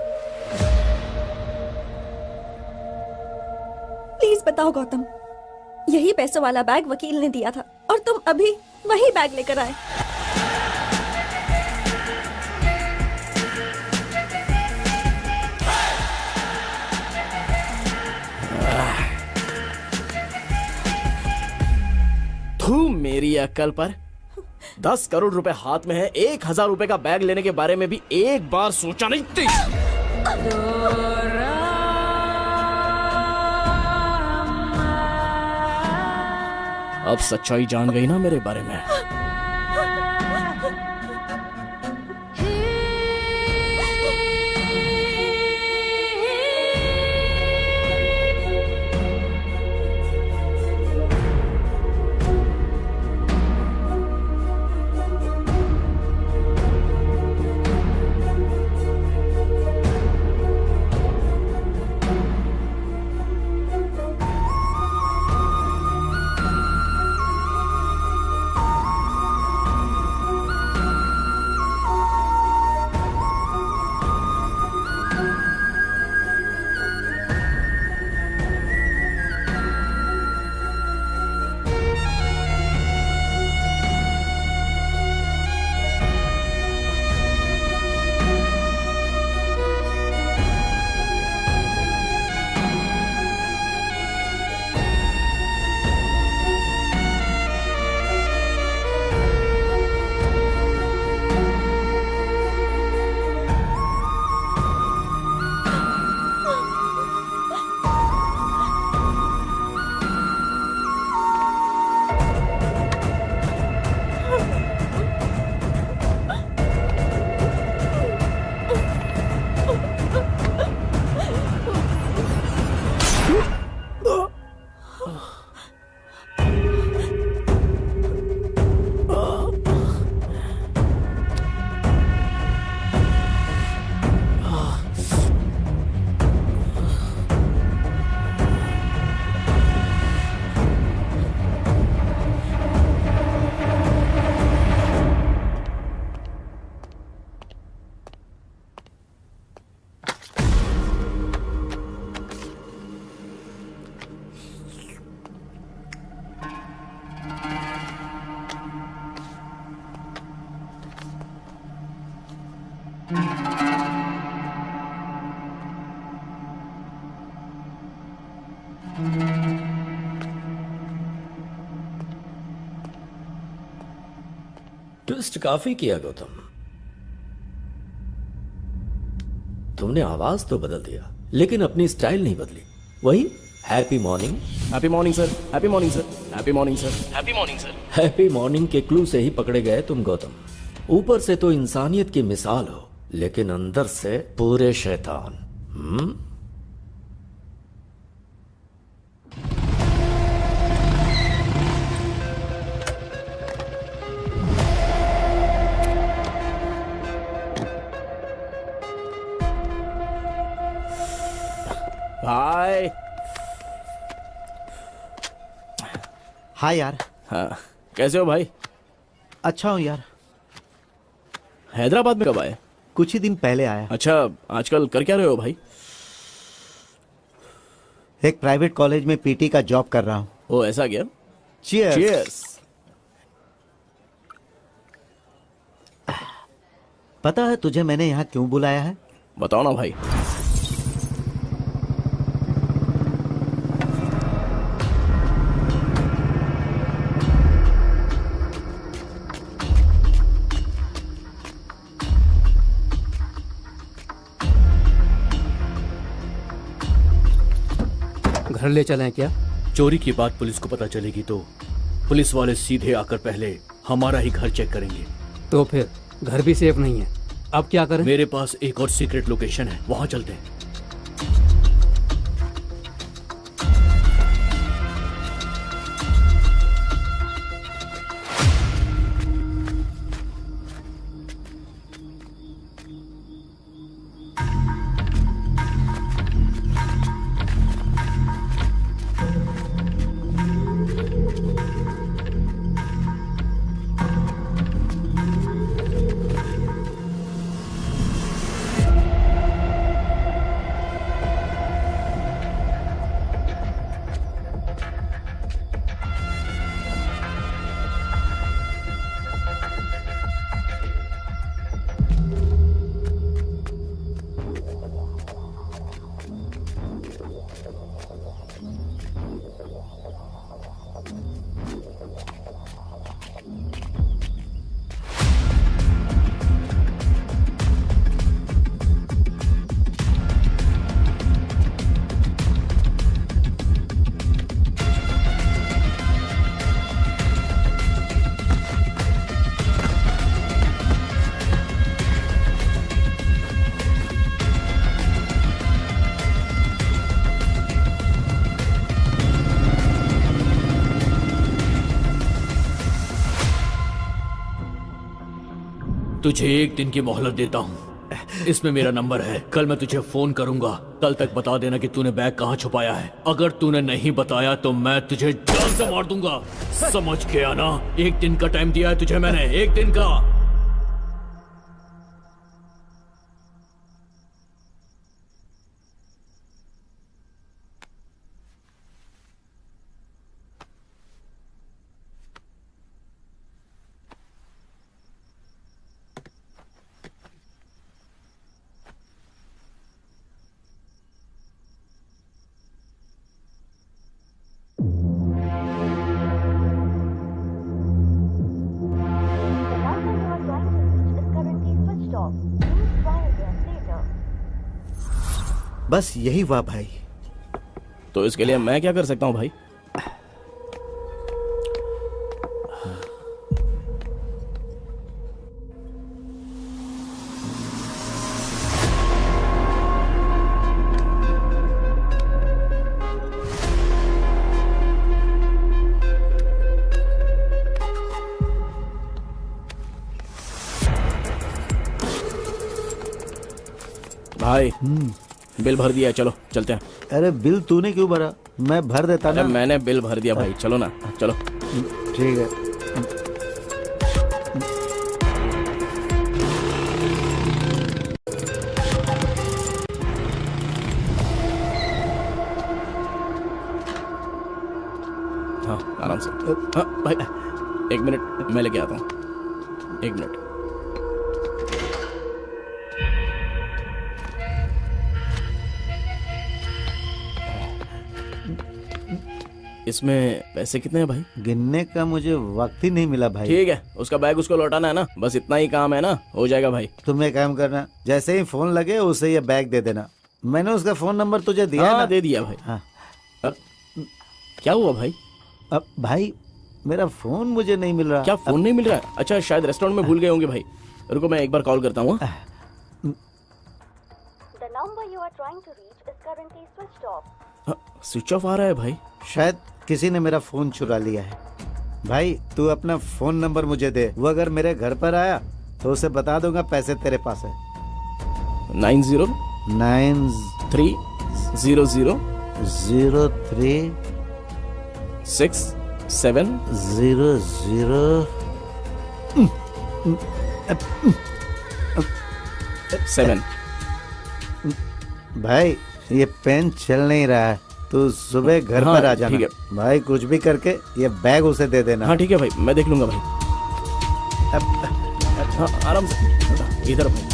प्लीज बताओ गौतम, यही पैसों वाला बैग वकील ने दिया था और तुम अभी वही बैग लेकर आए। तू मेरी अक्ल पर 10 करोड़ रुपए हाथ में है, 1000 रुपए का बैग लेने के बारे में भी एक बार सोचा नहीं थी। अब सच्चाई जान गई ना मेरे बारे में। ट्विस्ट काफी किया गौतम। तुमने आवाज तो बदल दिया लेकिन अपनी स्टाइल नहीं बदली। वही happy morning. Happy morning sir, happy morning sir, happy morning sir, happy morning sir. Happy morning के क्लू से ही पकड़े गए तुम गौतम। ऊपर से तो इंसानियत की मिसाल हो लेकिन अंदर से पूरे शैतान। भाई। हाय यार। हाँ, कैसे हो भाई? अच्छा हूँ यार। हैदराबाद में कब आए? कुछ ही दिन पहले आया। अच्छा, आजकल कर क्या रहे हो भाई? एक प्राइवेट कॉलेज में पीटी का जॉब कर रहा हूँ। ओ ऐसा क्या? चीयर्स। चीयर्स। पता है तुझे मैंने यहाँ क्यों बुलाया है? बताओ ना भाई। घर ले चलें क्या? चोरी की बात पुलिस को पता चलेगी तो पुलिस वाले सीधे आकर पहले हमारा ही घर चेक करेंगे। तो फिर घर भी सेफ नहीं है, अब क्या करें? मेरे पास एक और सीक्रेट लोकेशन है, वहां चलते हैं। तुझे 1 दिन की मोहलत देता हूँ। इसमें मेरा नंबर है। कल मैं तुझे फोन करूंगा। कल तक बता देना कि तूने बैग कहाँ छुपाया है। अगर तूने नहीं बताया तो मैं तुझे जान से मार दूंगा। समझ गया ना? 1 दिन का टाइम दिया है तुझे मैंने, 1 दिन का। बस यही हुआ भाई। तो इसके लिए मैं क्या कर सकता हूँ भाई? भाई बिल भर दिया है, चलो चलते हैं। अरे बिल तूने क्यों भरा? मैं भर देता ना। मैंने बिल भर दिया भाई, चलो ना, चलो। ठीक है। हाँ आराम से। हाँ भाई 1 मिनट, मैं लेके आता हूँ। 1 मिनट। इसमें पैसे कितने हैं भाई? गिनने का मुझे वक्त ही नहीं मिला भाई। ठीक है, उसका बैग उसको लौटाना है ना, बस इतना ही काम है ना, हो जाएगा भाई। तुम एक काम करना, जैसे ही फोन लगे उसे ये बैग दे देना। मैंने उसका फोन नंबर तुझे दिया हाँ, ना? दे दिया भाई। हाँ। क्या हुआ भाई? अब भाई मेरा फोन मुझे नहीं मिल रहा। क्या फोन नहीं मिल रहा है? अच्छा शायद रेस्टोरेंट में भूल गए होंगे भाई। रुको मैं एक बार कॉल करता हूँ। स्विच ऑफ आ रहा है भाई। शायद किसी ने मेरा फोन चुरा लिया है। भाई तू अपना फोन नंबर मुझे दे, वो अगर मेरे घर पर आया तो उसे बता दूंगा पैसे तेरे पास है। 9303067007। भाई ये पेन चल नहीं रहा है, तो सुबह घर पर आ जाना। ठीक है भाई, कुछ भी करके ये बैग उसे दे देना। हाँ ठीक है भाई, मैं देख लूंगा भाई। हाँ आराम से, इधर भाई।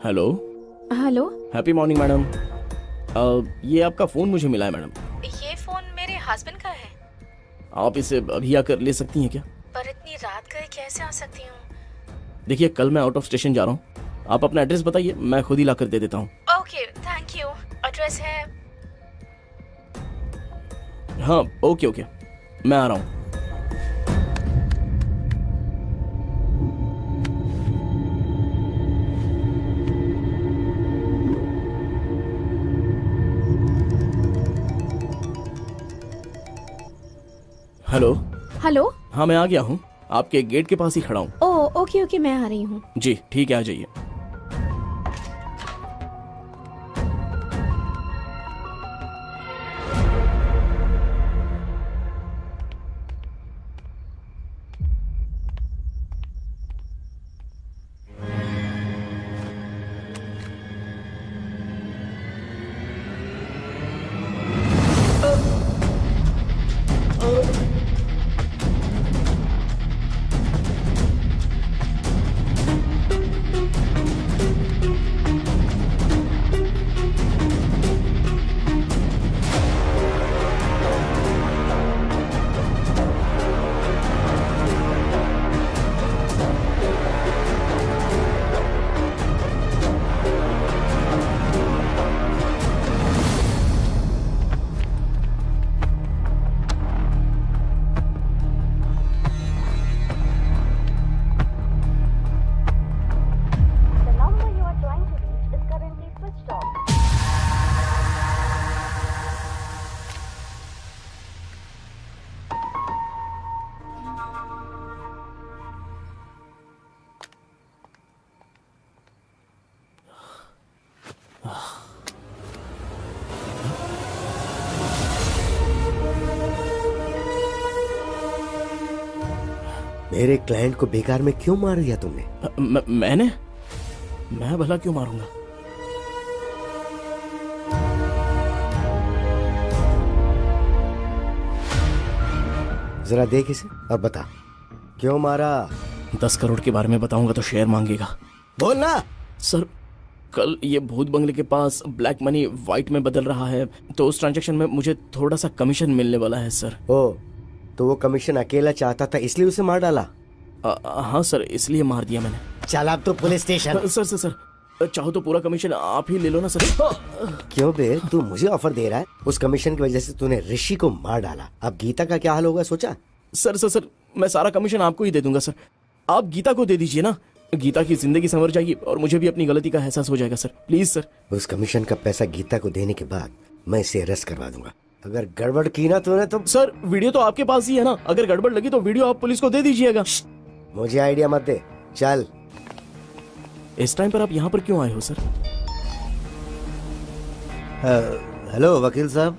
Hello hello. Happy morning madam. ये आपका फोन मुझे मिला है मैडम। ये फोन मेरे हस्बैंड का है। आप इसे अभी आकर ले सकती हैं क्या? पर इतनी रात गए कैसे आ सकती हूँ? देखिए कल मैं आउट ऑफ स्टेशन जा रहा हूँ, आप अपना एड्रेस बताइए, मैं खुद ही लाकर दे देता हूँ। Okay thank you. एड्रेस है। हाँ ओके ओके, मैं आ रहा हूँ। हेलो। हेलो। हाँ मैं आ गया हूँ, आपके गेट के पास ही खड़ा हूँ। ओह ओके ओके, मैं आ रही हूँ। जी ठीक है, आ जाइए। मेरे क्लाइंट को बेकार में क्यों मार दिया तुमने? मैं भला क्यों मारूंगा? जरा देख इसे और बता क्यों मारा। 10 करोड़ के बारे में बताऊंगा तो शेयर मांगेगा। बोलना। सर कल ये भूत बंगले के पास ब्लैक मनी व्हाइट में बदल रहा है, तो उस ट्रांजैक्शन में मुझे थोड़ा सा कमीशन मिलने वाला है सर। ओ, तो वो कमीशन अकेला चाहता था इसलिए उसे मार डाला? हाँ सर, इसलिए मार दिया मैंने। चल अब तो पुलिस स्टेशन। सर चाहो तो पूरा कमीशन आप ही ले लो ना सर। क्यों बे, तू मुझे ऑफर दे रहा है? उस कमीशन की वजह से तूने ऋषि को मार डाला, अब गीता का क्या हाल होगा सोचा? सर मैं सारा कमीशन आपको ही दे दूंगा सर। आप गीता को दे दीजिए ना, गीता की जिंदगी संवर जाएगी और मुझे भी अपनी गलती का एहसास हो जाएगा सर। Please sir. उस कमीशन का पैसा गीता को देने के बाद मैं इसे अरेस्ट करवा दूंगा। अगर गड़बड़ की ना तूने तो। सर वीडियो तो आपके पास ही है ना, अगर गड़बड़ लगी तो वीडियो आप पुलिस को दे दीजिएगा। मुझे आइडिया मत दे, चल। इस टाइम पर आप यहाँ पर क्यों आए हो सर? हेलो वकील साहब।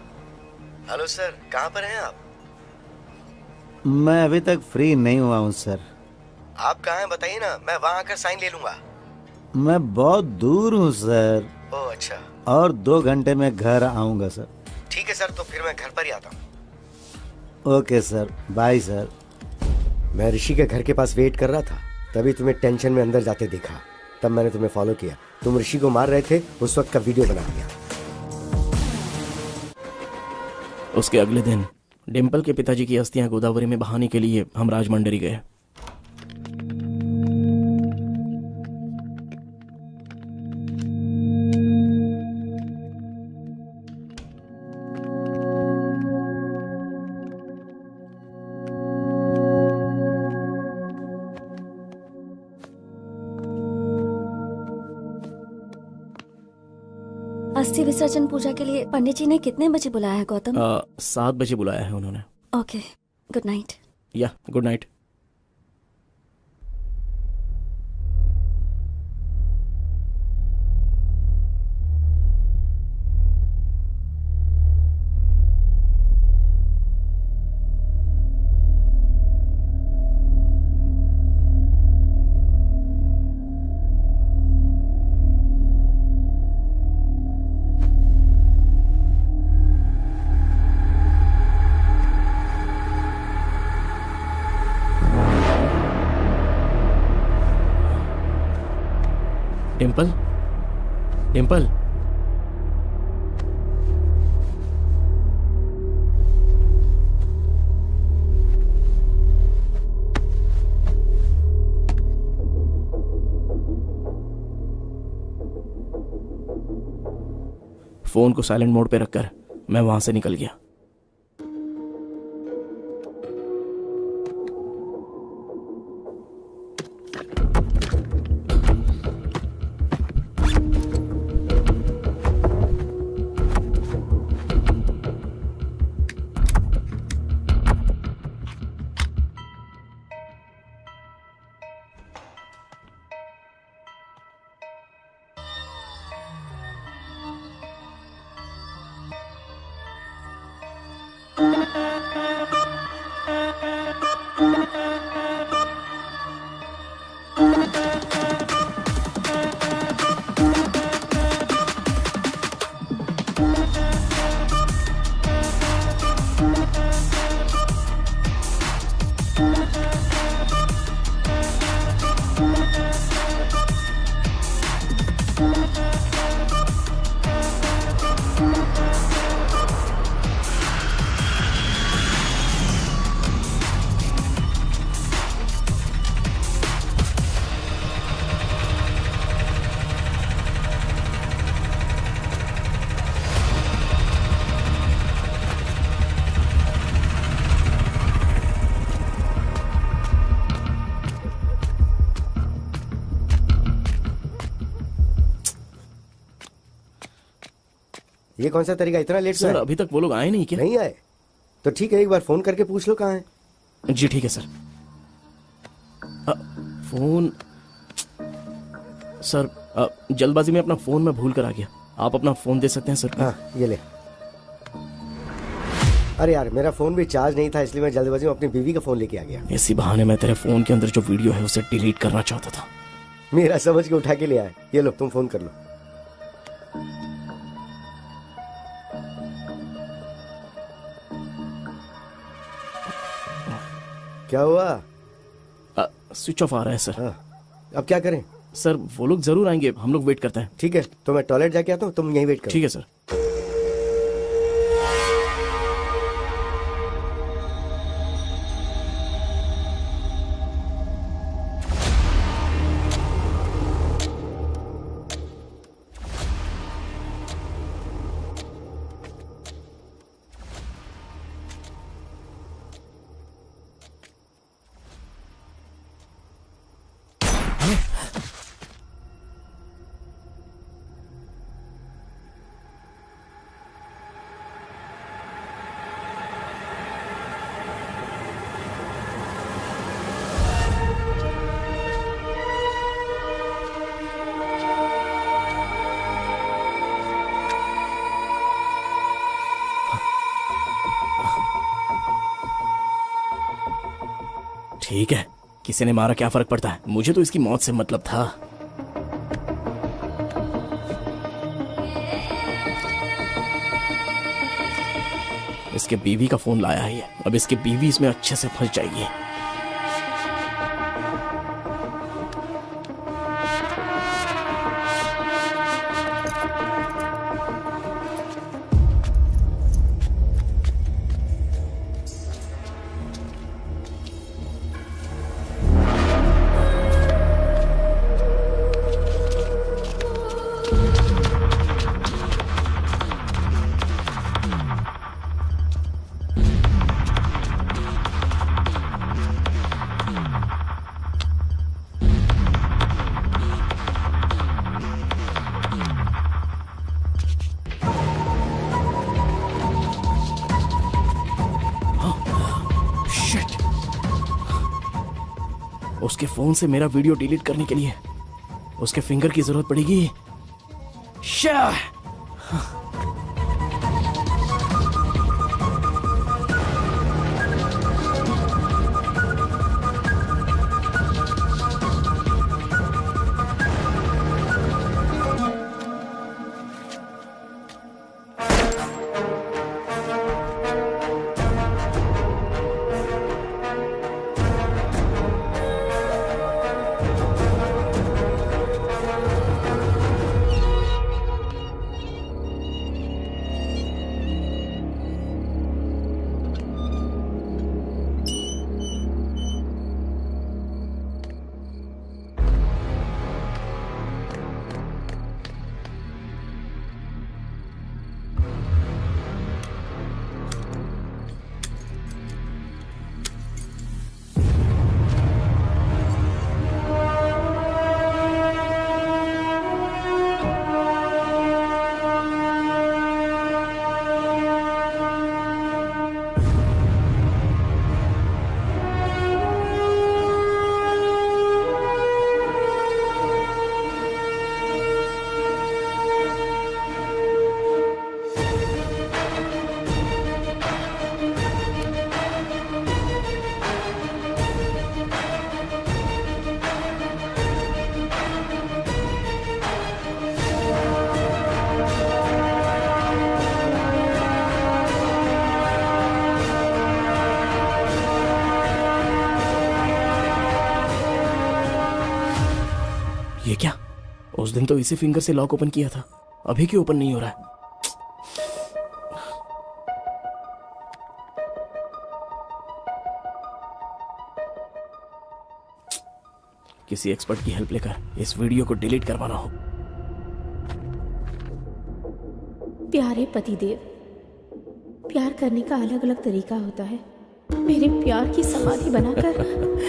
हेलो सर, कहाँ पर हैं आप? मैं अभी तक फ्री नहीं हुआ हूँ सर। आप कहाँ हैं बताइए ना, मैं वहाँ आकर साइन ले लूंगा। मैं बहुत दूर हूँ सर। ओह अच्छा। और 2 घंटे में घर आऊंगा सर। ठीक है सर, तो फिर मैं घर पर ही आता हूँ। Okay sir, bye sir. मैं ऋषि के घर के पास वेट कर रहा था, तभी तुम्हें टेंशन में अंदर जाते देखा, तब मैंने तुम्हें फॉलो किया। तुम ऋषि को मार रहे थे, उस वक्त का वीडियो बना दिया। उसके अगले दिन डिम्पल के पिताजी की अस्थियां गोदावरी में बहाने के लिए हम राजमंडरी गए। अस्थि विसर्जन पूजा के लिए पंडित जी ने कितने बजे बुलाया है गौतम? 7 बजे बुलाया है उन्होंने। Okay, good night. या good night. Dimple, Dimple, phone को साइलेंट मोड पे रखकर मैं वहां से निकल गया। ये कौन सा तरीका, इतना लेट? सर अभी तक वो लोग आए नहीं क्या? नहीं आए तो ठीक है, एक बार फोन करके पूछ लो कहाँ है। जी ठीक है सर। फोन सर, जल्दबाजी में अपना फोन मैं भूल कर आ गया। आप अपना फोन दे सकते हैं सर? हाँ ये ले। अरे यार मेरा फोन भी चार्ज नहीं था, इसलिए मैं जल्दबाजी में अपनी बीवी का फोन लेके आ गया। इसी बहाने मैं तेरे फोन के अंदर जो वीडियो है उसे डिलीट करना चाहता था। मेरा समझ के उठा के ले आए। ये लो तुम फोन कर लो। क्या हुआ? स्विच ऑफ आ रहा है सर। अब क्या करें? सर वो लोग जरूर आएंगे, हम लोग वेट करते हैं। ठीक है, तो मैं टॉयलेट जाके आता हूँ, तुम यहीं वेट करो। ठीक है सर। ठीक है, किसी ने मारा क्या फर्क पड़ता है, मुझे तो इसकी मौत से मतलब था। इसके बीवी का फोन लाया ही है, अब इसकी बीवी इसमें अच्छे से फंस जाएगी। उसके फोन से मेरा वीडियो डिलीट करने के लिए उसके फिंगर की जरूरत पड़ेगी। शाह! ये क्या? उस दिन तो इसी फिंगर से लॉक ओपन किया था, अभी क्यों ओपन नहीं हो रहा है? किसी एक्सपर्ट की हेल्प लेकर इस वीडियो को डिलीट करवाना हो। प्यारे पतिदेव, प्यार करने का अलग अलग तरीका होता है। मेरे प्यार की समाधि बनाकर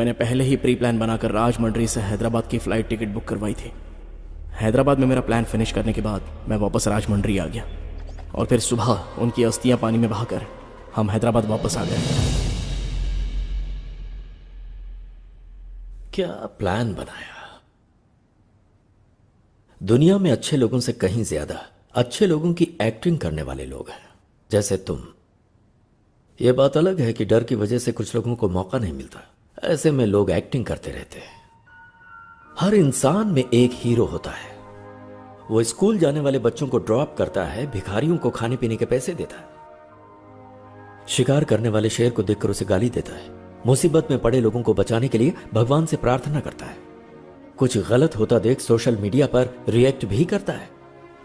मैंने पहले ही प्री प्लान बनाकर राजमंड्री से हैदराबाद की फ्लाइट टिकट बुक करवाई थी। हैदराबाद में मेरा प्लान फिनिश करने के बाद मैं वापस राजमंड्री आ गया और फिर सुबह उनकी अस्थियां पानी में बहाकर हम हैदराबाद वापस आ गए। क्या प्लान बनाया? दुनिया में अच्छे लोगों से कहीं ज्यादा अच्छे लोगों की एक्टिंग करने वाले लोग हैं, जैसे तुम। यह बात अलग है कि डर की वजह से कुछ लोगों को मौका नहीं मिलता, ऐसे में लोग एक्टिंग करते रहते हैं। हर इंसान में एक हीरो होता है। वो स्कूल जाने वाले बच्चों को ड्रॉप करता है, भिखारियों को खाने पीने के पैसे देता है, शिकार करने वाले शेर को देखकर उसे गाली देता है, मुसीबत में पड़े लोगों को बचाने के लिए भगवान से प्रार्थना करता है, कुछ गलत होता देख सोशल मीडिया पर रिएक्ट भी करता है,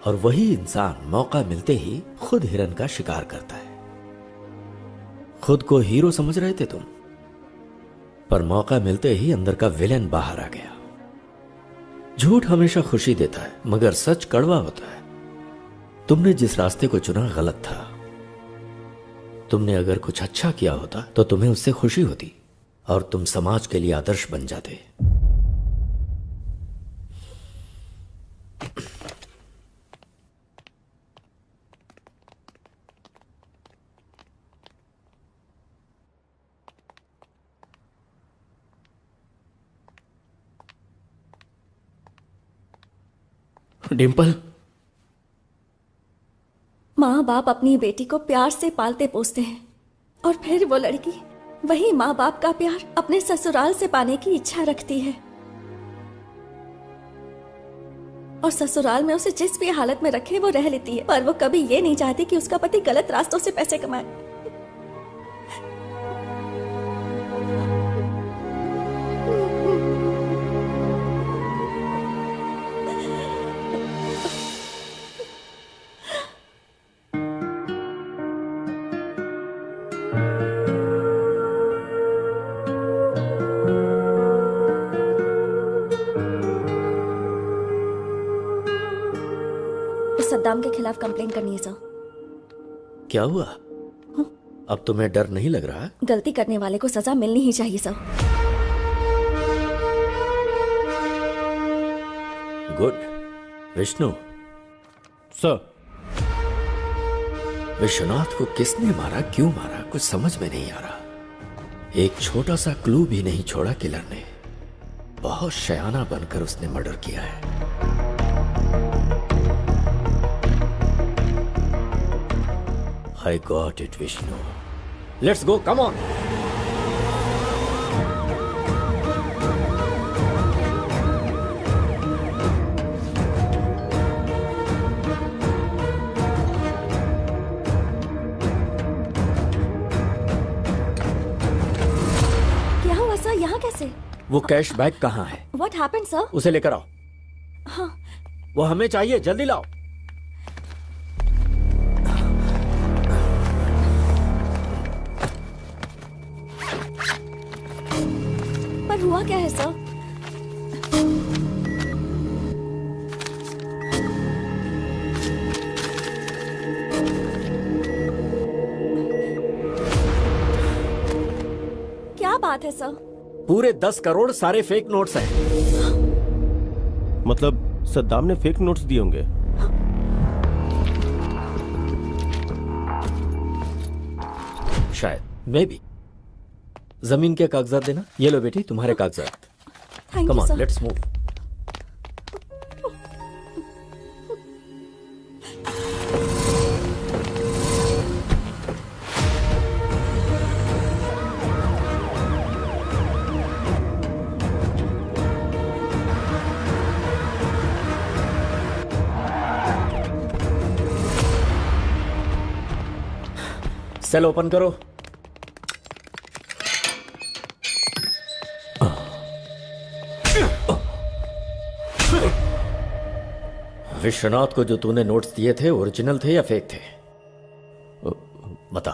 और वही इंसान मौका मिलते ही खुद हिरन का शिकार करता है। खुद को हीरो समझ रहे थे तुम, पर मौका मिलते ही अंदर का विलेन बाहर आ गया। झूठ हमेशा खुशी देता है, मगर सच कड़वा होता है। तुमने जिस रास्ते को चुना गलत था। तुमने अगर कुछ अच्छा किया होता तो तुम्हें उससे खुशी होती और तुम समाज के लिए आदर्श बन जाते। डिंपल, माँ बाप अपनी बेटी को प्यार से पालते पोसते हैं और फिर वो लड़की वही माँ बाप का प्यार अपने ससुराल से पाने की इच्छा रखती है और ससुराल में उसे जिस भी हालत में रखे वो रह लेती है, पर वो कभी ये नहीं चाहती कि उसका पति गलत रास्तों से पैसे कमाए। सद्दाम के खिलाफ कंप्लेन करनी है सर। क्या हुआ? अब तुम्हें डर नहीं लग रहा? गलती करने वाले को सजा मिलनी ही चाहिए sir. Good. Vishnu sir, Vishwanath को किसने मारा, क्यों मारा, कुछ समझ में नहीं आ रहा। एक छोटा सा क्लू भी नहीं छोड़ा किलर ने। बहुत शयाना बनकर उसने मर्डर किया है। I got it, Vishnu. Let's go, come on. क्या हुआ सर, यहाँ कैसे? वो कैश बैग कहाँ है? What happened, sir? उसे लेकर आओ। हाँ। वो हमें चाहिए, जल्दी लाओ। पर हुआ क्या है सर? क्या बात है सर? पूरे 10 करोड़ सारे फेक नोट्स हैं। मतलब सद्दाम ने फेक नोट्स दिए होंगे। शायद, मे बी। जमीन के कागजात देना। ये लो बेटी, तुम्हारे कागजात। Come on, let's move. Cell open करो। विश्वनाथ को जो तूने नोट्स दिए थे ओरिजिनल थे या फेक थे? बता।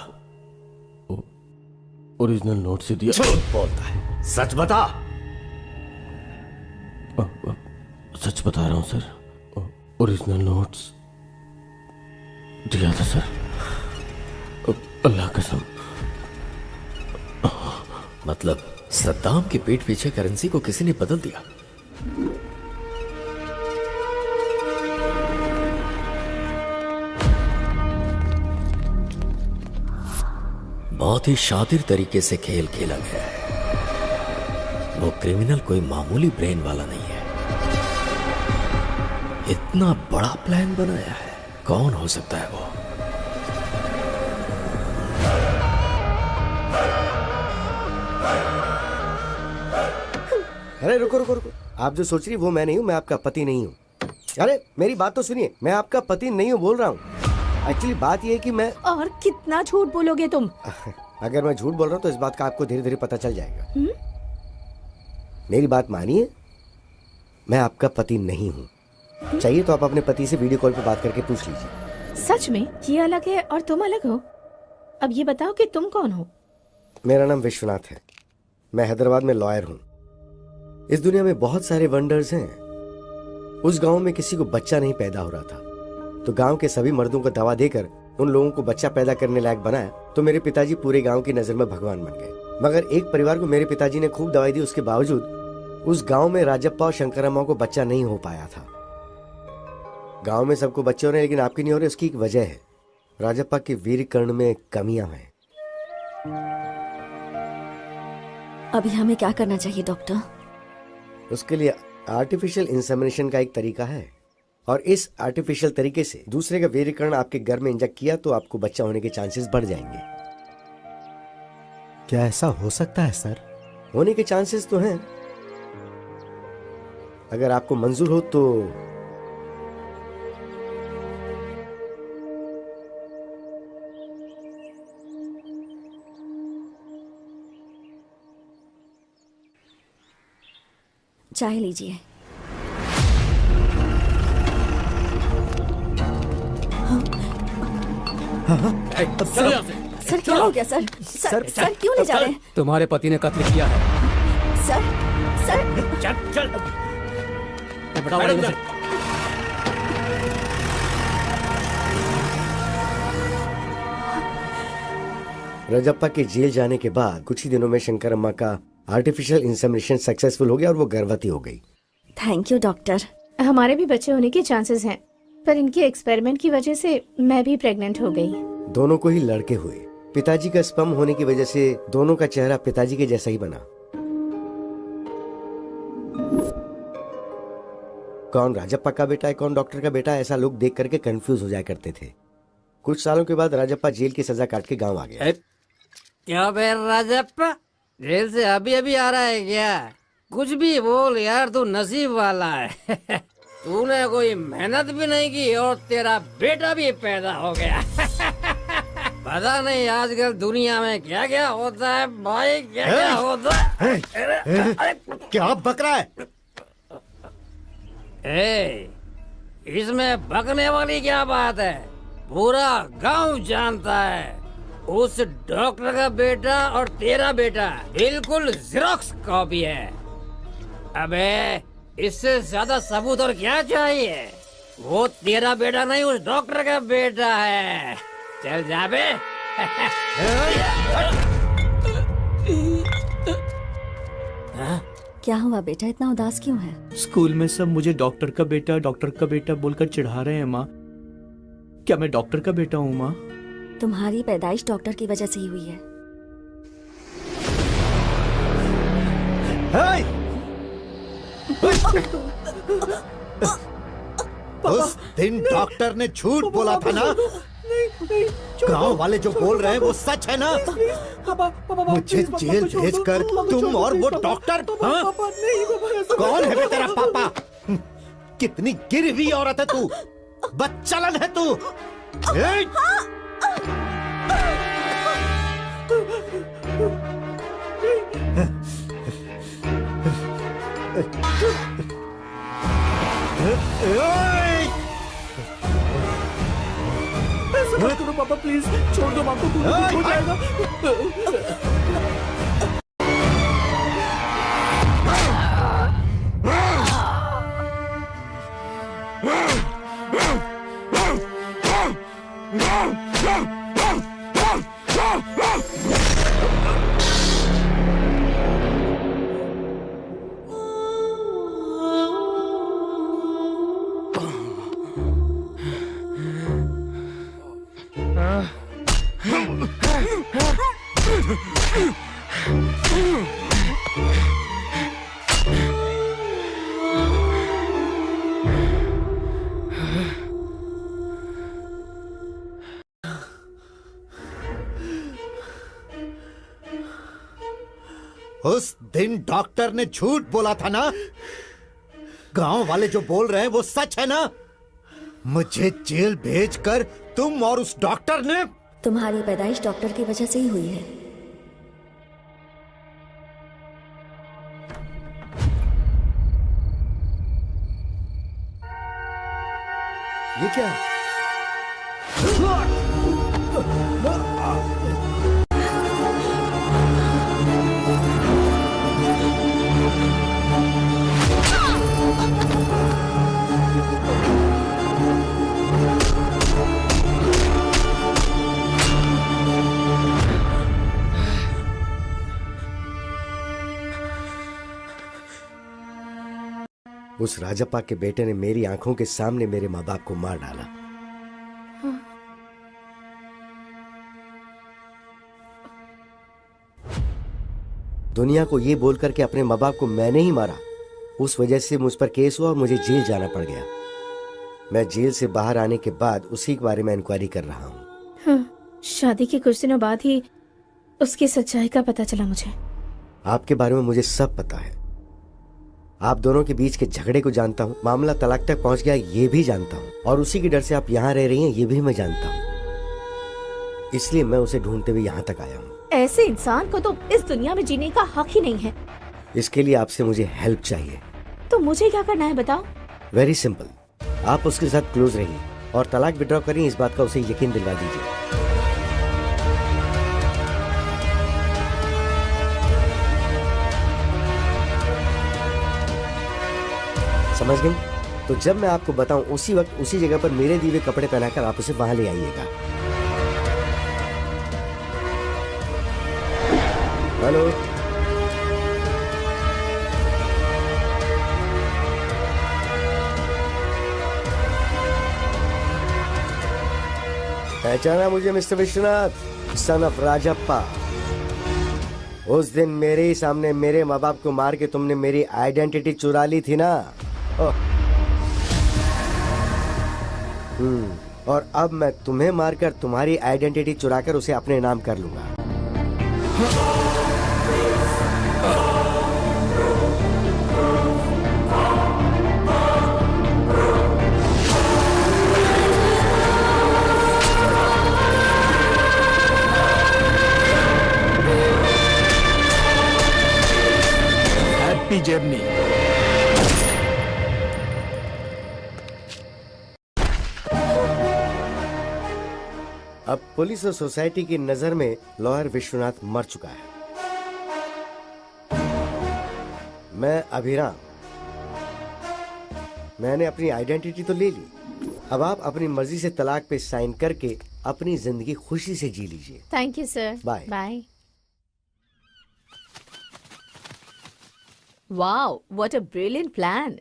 ओरिजिनल नोट्स ही दिया। झूठ बोलता है, सच बता। सच बता रहा हूं सर, ओरिजिनल नोट्स दिया था सर, अल्लाह कसम। मतलब सद्दाम के पीठ पीछे करेंसी को किसी ने बदल दिया। बहुत ही शातिर तरीके से खेल खेला गया है। वो क्रिमिनल कोई मामूली ब्रेन वाला नहीं है। इतना बड़ा प्लान बनाया है। कौन हो सकता है वो? अरे रुको रुको रुको, आप जो सोच रही वो मैं नहीं हूँ, मैं आपका पति नहीं हूँ। अरे मेरी बात तो सुनिए, मैं आपका पति नहीं हूँ बोल रहा हूँ। एक्चुअली बात ये है कि मैं और कितना झूठ बोलोगे तुम? अगर मैं झूठ बोल रहा हूँ तो इस बात का आपको धीरे धीरे पता चल जाएगा। मेरी बात मानिए, मैं आपका पति नहीं हूँ। चाहिए तो आप अपने पति से वीडियो कॉल पे बात करके पूछ लीजिए। सच में ये अलग है और तुम अलग हो? अब ये बताओ कि तुम कौन हो? मेरा नाम विश्वनाथ है। मैं हैदराबाद में लॉयर हूँ। इस दुनिया में बहुत सारे वंडर्स हैं। उस गांव में किसी को बच्चा नहीं पैदा हो रहा था, तो गांव के सभी मर्दों को दवा देकर उन लोगों को बच्चा पैदा करने लायक बनाया। तो मेरे पिताजी पूरे गांव की नजर में भगवान बन गए। मगर एक परिवार को मेरे पिताजी ने खूब दवाई दी, उसके बावजूद उस गांव में राजप्पा और शंकरम्मा को बच्चा नहीं हो पाया था। गांव में सबको बच्चे हो रहे हैं लेकिन आपके नहीं हो रहे। उसकी एक वजह है, राजप्पा के वीर्य कर्ण में कमियां हैं। अभी हमें क्या करना चाहिए डॉक्टर? उसके लिए आर्टिफिशियल इंसेमिनेशन का एक तरीका है, और इस आर्टिफिशियल तरीके से दूसरे का वीर्यकर्ण आपके घर में इंजेक्ट किया तो आपको बच्चा होने के चांसेस बढ़ जाएंगे। क्या ऐसा हो सकता है सर? होने के चांसेस तो हैं। अगर आपको मंजूर हो तो चाय लीजिए। सर क्या हो गया सर? सर क्यों ले जा रहे हैं? तुम्हारे पति ने कत्ल किया है। सर चल चल राजप्पा के जेल जाने के बाद कुछ ही दिनों में शंकरम्मा का आर्टिफिशियल इंसेमिनेशन सक्सेसफुल हो गया और वो गर्भवती हो गई। Thank you doctor. हमारे भी बच्चे होने के चांसेस हैं, पर इनके एक्सपेरिमेंट की वजह से मैं भी प्रेग्नेंट हो गई। दोनों को ही लड़के हुए। पिताजी का स्पर्म होने की वजह से दोनों का चेहरा पिताजी के जैसा ही बना। कौन राजप्पा का बेटा है, कौन डॉक्टर का बेटा है, ऐसा लोग देख करके कंफ्यूज हो जाया करते थे। कुछ सालों के बाद राजप्पा जेल की सजा काट के गांव आ गया। क्या बे राजप्पा, जेल से अभी अभी आ रहा है क्या? कुछ भी बोल यार, तू नसीब वाला है। तूने कोई मेहनत भी नहीं की और तेरा बेटा भी पैदा हो गया। पता नहीं आजकल दुनिया में क्या क्या होता है भाई, क्या क्या होता है। क्या बक रहा है? इसमें बकने वाली क्या बात है? पूरा गांव जानता है उस डॉक्टर का बेटा और तेरा बेटा बिल्कुल ज़ेरॉक्स कॉपी है। अबे इससे ज्यादा सबूत और क्या चाहिए? वो तेरा बेटा नहीं, उस डॉक्टर का बेटा है। चल जा बे। क्या हुआ बेटा, इतना उदास क्यों है? स्कूल में सब मुझे डॉक्टर का बेटा बोलकर चिढ़ा रहे हैं माँ। क्या मैं डॉक्टर का बेटा हूँ माँ? तुम्हारी पैदाइश डॉक्टर की वजह से ही हुई है। उस दिन डॉक्टर ने झूठ बोला था ना? गांव वाले जो बोल रहे हैं वो सच है ना? मुझे जेल भेजकर तुम और वो डॉक्टर, हाँ? कौन है बे तेरा पापा? कितनी गिरी हुई औरत है तू, बच्चालन है तू। ऐसा मत करो पापा, प्लीज छोड़ दो, आपको कुछ हो जाएगा। उस दिन डॉक्टर ने झूठ बोला था ना? गांव वाले जो बोल रहे हैं वो सच है ना? मुझे जेल भेजकर तुम और उस डॉक्टर ने... तुम्हारी पैदाइश डॉक्टर की वजह से ही हुई है। ये क्या है? उस राजप्पा के बेटे ने मेरी आंखों के सामने मेरे माँ बाप को मार डाला। दुनिया को ये बोलकर के अपने माँ बाप को मैंने ही मारा, उस वजह से मुझ पर केस हुआ और मुझे जेल जाना पड़ गया। मैं जेल से बाहर आने के बाद उसी के बारे में इंक्वायरी कर रहा हूँ। हाँ, शादी के कुछ दिनों बाद ही उसकी सच्चाई का पता चला मुझे। आपके बारे में मुझे सब पता है। आप दोनों के बीच के झगड़े को जानता हूँ, मामला तलाक तक पहुँच गया ये भी जानता हूँ, और उसी के डर से आप यहाँ रह रही हैं ये भी मैं जानता हूँ। इसलिए मैं उसे ढूंढते हुए यहाँ तक आया हूँ। ऐसे इंसान को तो इस दुनिया में जीने का हक ही नहीं है। इसके लिए आपसे मुझे हेल्प चाहिए। तो मुझे क्या करना है बताओ? वेरी सिंपल, आप उसके साथ क्लोज रहिए और तलाक विड्रॉ करिए, इस बात का उसे यकीन दिलवा दीजिए। समझ गई? तो जब मैं आपको बताऊं उसी वक्त उसी जगह पर मेरे दिए हुए कपड़े पहनाकर आप उसे वहां ले आइएगा। हेलो, पहचाना मुझे mister Vishwanath, son of Rajappa? उस दिन मेरे ही सामने मेरे माँ बाप को मार के तुमने मेरी आइडेंटिटी चुरा ली थी ना? और अब मैं तुम्हें मारकर तुम्हारी आइडेंटिटी चुराकर उसे अपने नाम कर लूंगा। Happy journey. अब पुलिस और सोसाइटी की नजर में लॉयर विश्वनाथ मर चुका है। मैं अभिराम, मैंने अपनी आइडेंटिटी तो ले ली, अब आप अपनी मर्जी से तलाक पे साइन करके अपनी जिंदगी खुशी से जी लीजिए। Thank you sir. Bye bye. Wow, what a brilliant plan.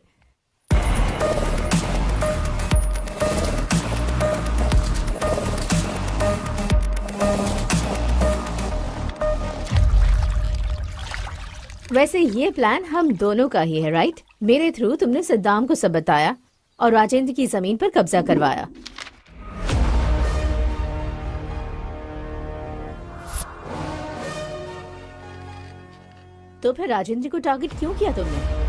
वैसे ये प्लान हम दोनों का ही है, राइट? मेरे थ्रू तुमने सद्दाम को सब बताया और राजेंद्र की जमीन पर कब्जा करवाया। तो फिर राजेंद्र को टारगेट क्यों किया तुमने?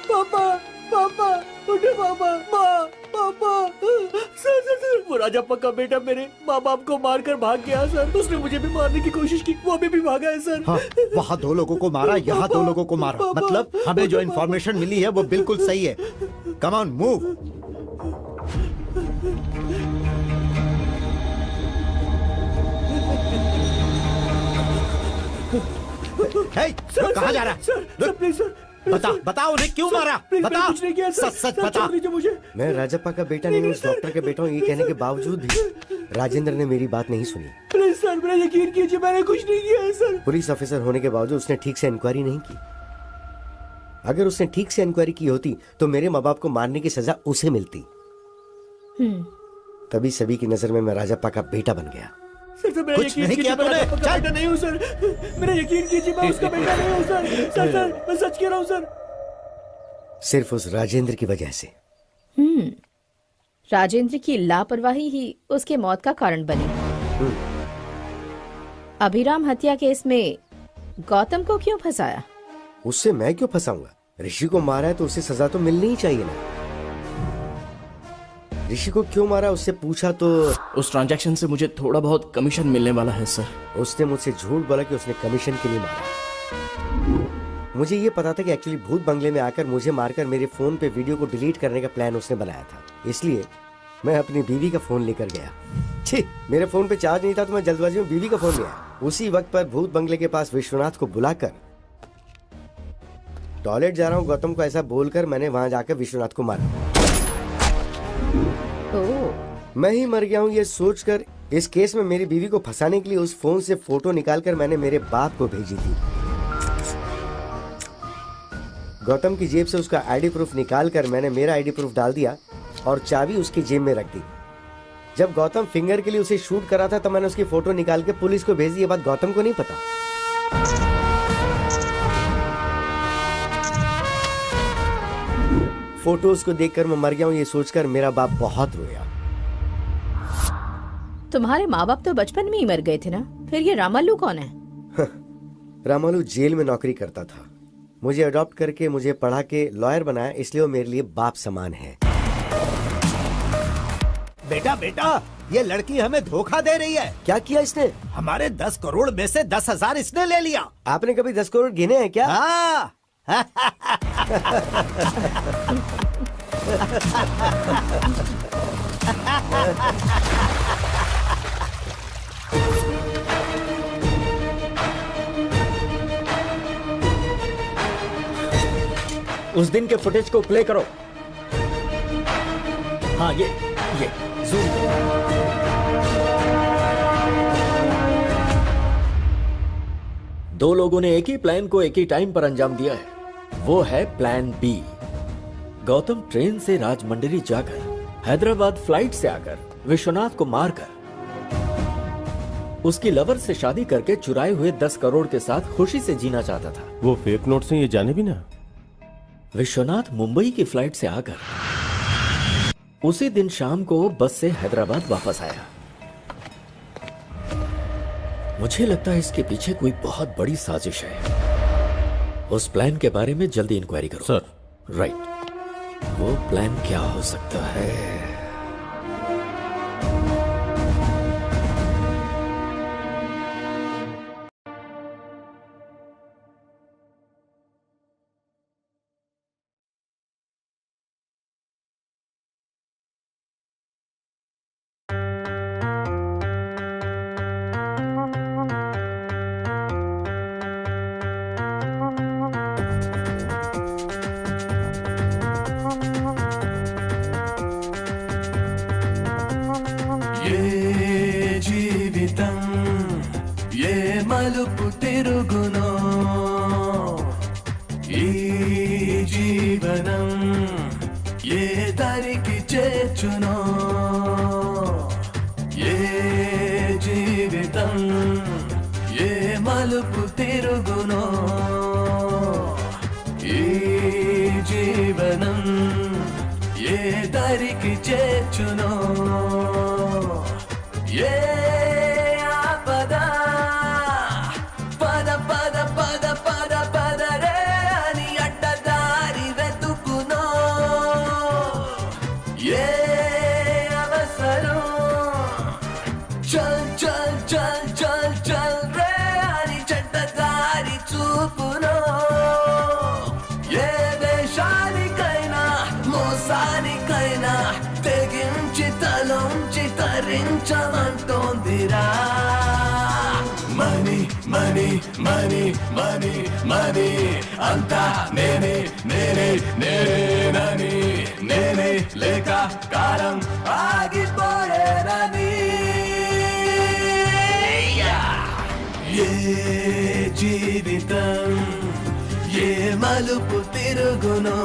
पापा, पापा, उठे पापा, माँ, पापा, सर, वो राजप्पा का बेटा मेरे माँ बाप को मारकर भाग गया सर। उसने मुझे भी मारने की कोशिश की, वो अभी भी भागा है सर। हाँ, वहाँ 2 लोगों को मारा, यहाँ 2 लोगों को मारा। मतलब हमें जो इन्फॉर्मेशन मिली है वो बिल्कुल सही है। Come on, move. कहाँ जा रहा है? सर, प्लीज सर, बताओ उन्हें क्यों मारा? बता, कुछ नहीं किया सर। सच बता। मुझे मैं राजप्पा का बेटा नहीं हूँ, उस डॉक्टर के बेटा हूँ। ये कहने के बावजूद भी राजेंद्र ने मेरी बात नहीं सुनी। प्लीज सर, मेरा यकीन कीजिए, मैंने कुछ नहीं किया है सर। पुलिस ऑफिसर होने के बावजूद उसने ठीक से इंक्वायरी नहीं की। अगर उसने ठीक से इंक्वायरी की होती तो मेरे माँ बाप को मारने की सजा उसे मिलती। तभी सभी की नजर में मैं राजप्पा का बेटा बन गया। सर मेरा कुछ यकीन नहीं कीजिए, किया मैं तूने? राजा पक्का बेटा नहीं हूँ सर, मेरा यकीन कीजिए, मैं उसका बेटा नहीं हूँ सर। सर मैं सच कह रहा हूँ सर। सिर्फ उस राजेंद्र की वजह से। राजेंद्र की लापरवाही ही उसके मौत का कारण बनी। अभिराम हत्या केस में गौतम को क्यों फंसाया? उससे मैं क्यों फंसाऊंगा? ऋषि को मारा है तो उसे सजा तो मिलनी ही चाहिए ना। ऋषि को क्यों मारा उससे पूछा तो उस ट्रांजैक्शन से मुझे थोड़ा बहुत कमीशन मिलने वाला है सर। उसने मुझसे झूठ बोला कि उसने कमीशन के लिए मारा। मुझे ये पता था कि एक्चुअली भूत बंगले में आकर मुझे मारकर मेरे फोन पे वीडियो को डिलीट करने का प्लान उसने बनाया था। इसलिए मैं अपनी बीवी का फोन लेकर गया। छी, मेरे फोन पे चार्ज नहीं था तो मैं जल्दबाजी में बीवी का फोन लिया। उसी वक्त पर भूत बंगले के पास विश्वनाथ को बुलाकर टॉयलेट जा रहा हूँ गौतम को ऐसा बोलकर मैंने वहां जाकर विश्वनाथ को मारा। मैं ही मर गया हूँ ये सोचकर इस केस में मेरी बीवी को फंसाने के लिए उस फोन से फोटो निकालकर मैंने मेरे बाप को भेजी थी। गौतम की जेब से उसका आईडी प्रूफ निकालकर मैंने मेरा आईडी प्रूफ डाल दिया और चाबी उसकी जेब में रख दी। जब गौतम फिंगर के लिए उसे शूट करा था तब मैंने उसकी फोटो निकाल के पुलिस को भेज दी। ये बात गौतम को नहीं पता। फोटोज को देखकर मैं मर गया हूँ ये सोचकर मेरा बाप बहुत रोया। तुम्हारे माँ बाप तो बचपन में ही मर गए थे ना, फिर ये रामालू कौन है? रामालू जेल में नौकरी करता था। मुझे अडॉप्ट करके मुझे पढ़ा के लॉयर बनाया, इसलिए वो मेरे लिए बाप समान है। बेटा बेटा, ये लड़की हमें धोखा दे रही है। क्या किया इसने? हमारे 10 करोड़ में से 10,000 इसने ले लिया। आपने कभी 10 करोड़ गिने हैं क्या? हाँ। उस दिन के फुटेज को प्ले करो। हाँ ये जूम। दो लोगों ने एक ही प्लान को एक ही टाइम पर अंजाम दिया है, वो है प्लान बी। गौतम ट्रेन से राजमंड्री जाकर हैदराबाद फ्लाइट से आकर विश्वनाथ को मारकर उसकी लवर से शादी करके चुराए हुए 10 करोड़ के साथ खुशी से जीना चाहता था। वो फेक नोट से ये जाने भी ना। विश्वनाथ मुंबई की फ्लाइट से आकर उसी दिन शाम को बस से हैदराबाद वापस आया। मुझे लगता है इसके पीछे कोई बहुत बड़ी साजिश है। उस प्लान के बारे में जल्दी इंक्वायरी करो। सर। राइट, वो प्लान क्या हो सकता है? మలుపు తిరుగునో ఈ జీవనం ఏ దారికి చేర్చునో ఏ జీవితం ఏ మలుపు తిరుగునో ఈ జీవనం ఏ దారికి చేర్చునో ఏ తరించమంటోందిరా money money money money money అంతా నేనే నేనే నేనేనని నేనే లేక కాలం ఆగిపోయేనని ఏ జీవితం ఏ మలుపు తిరుగునో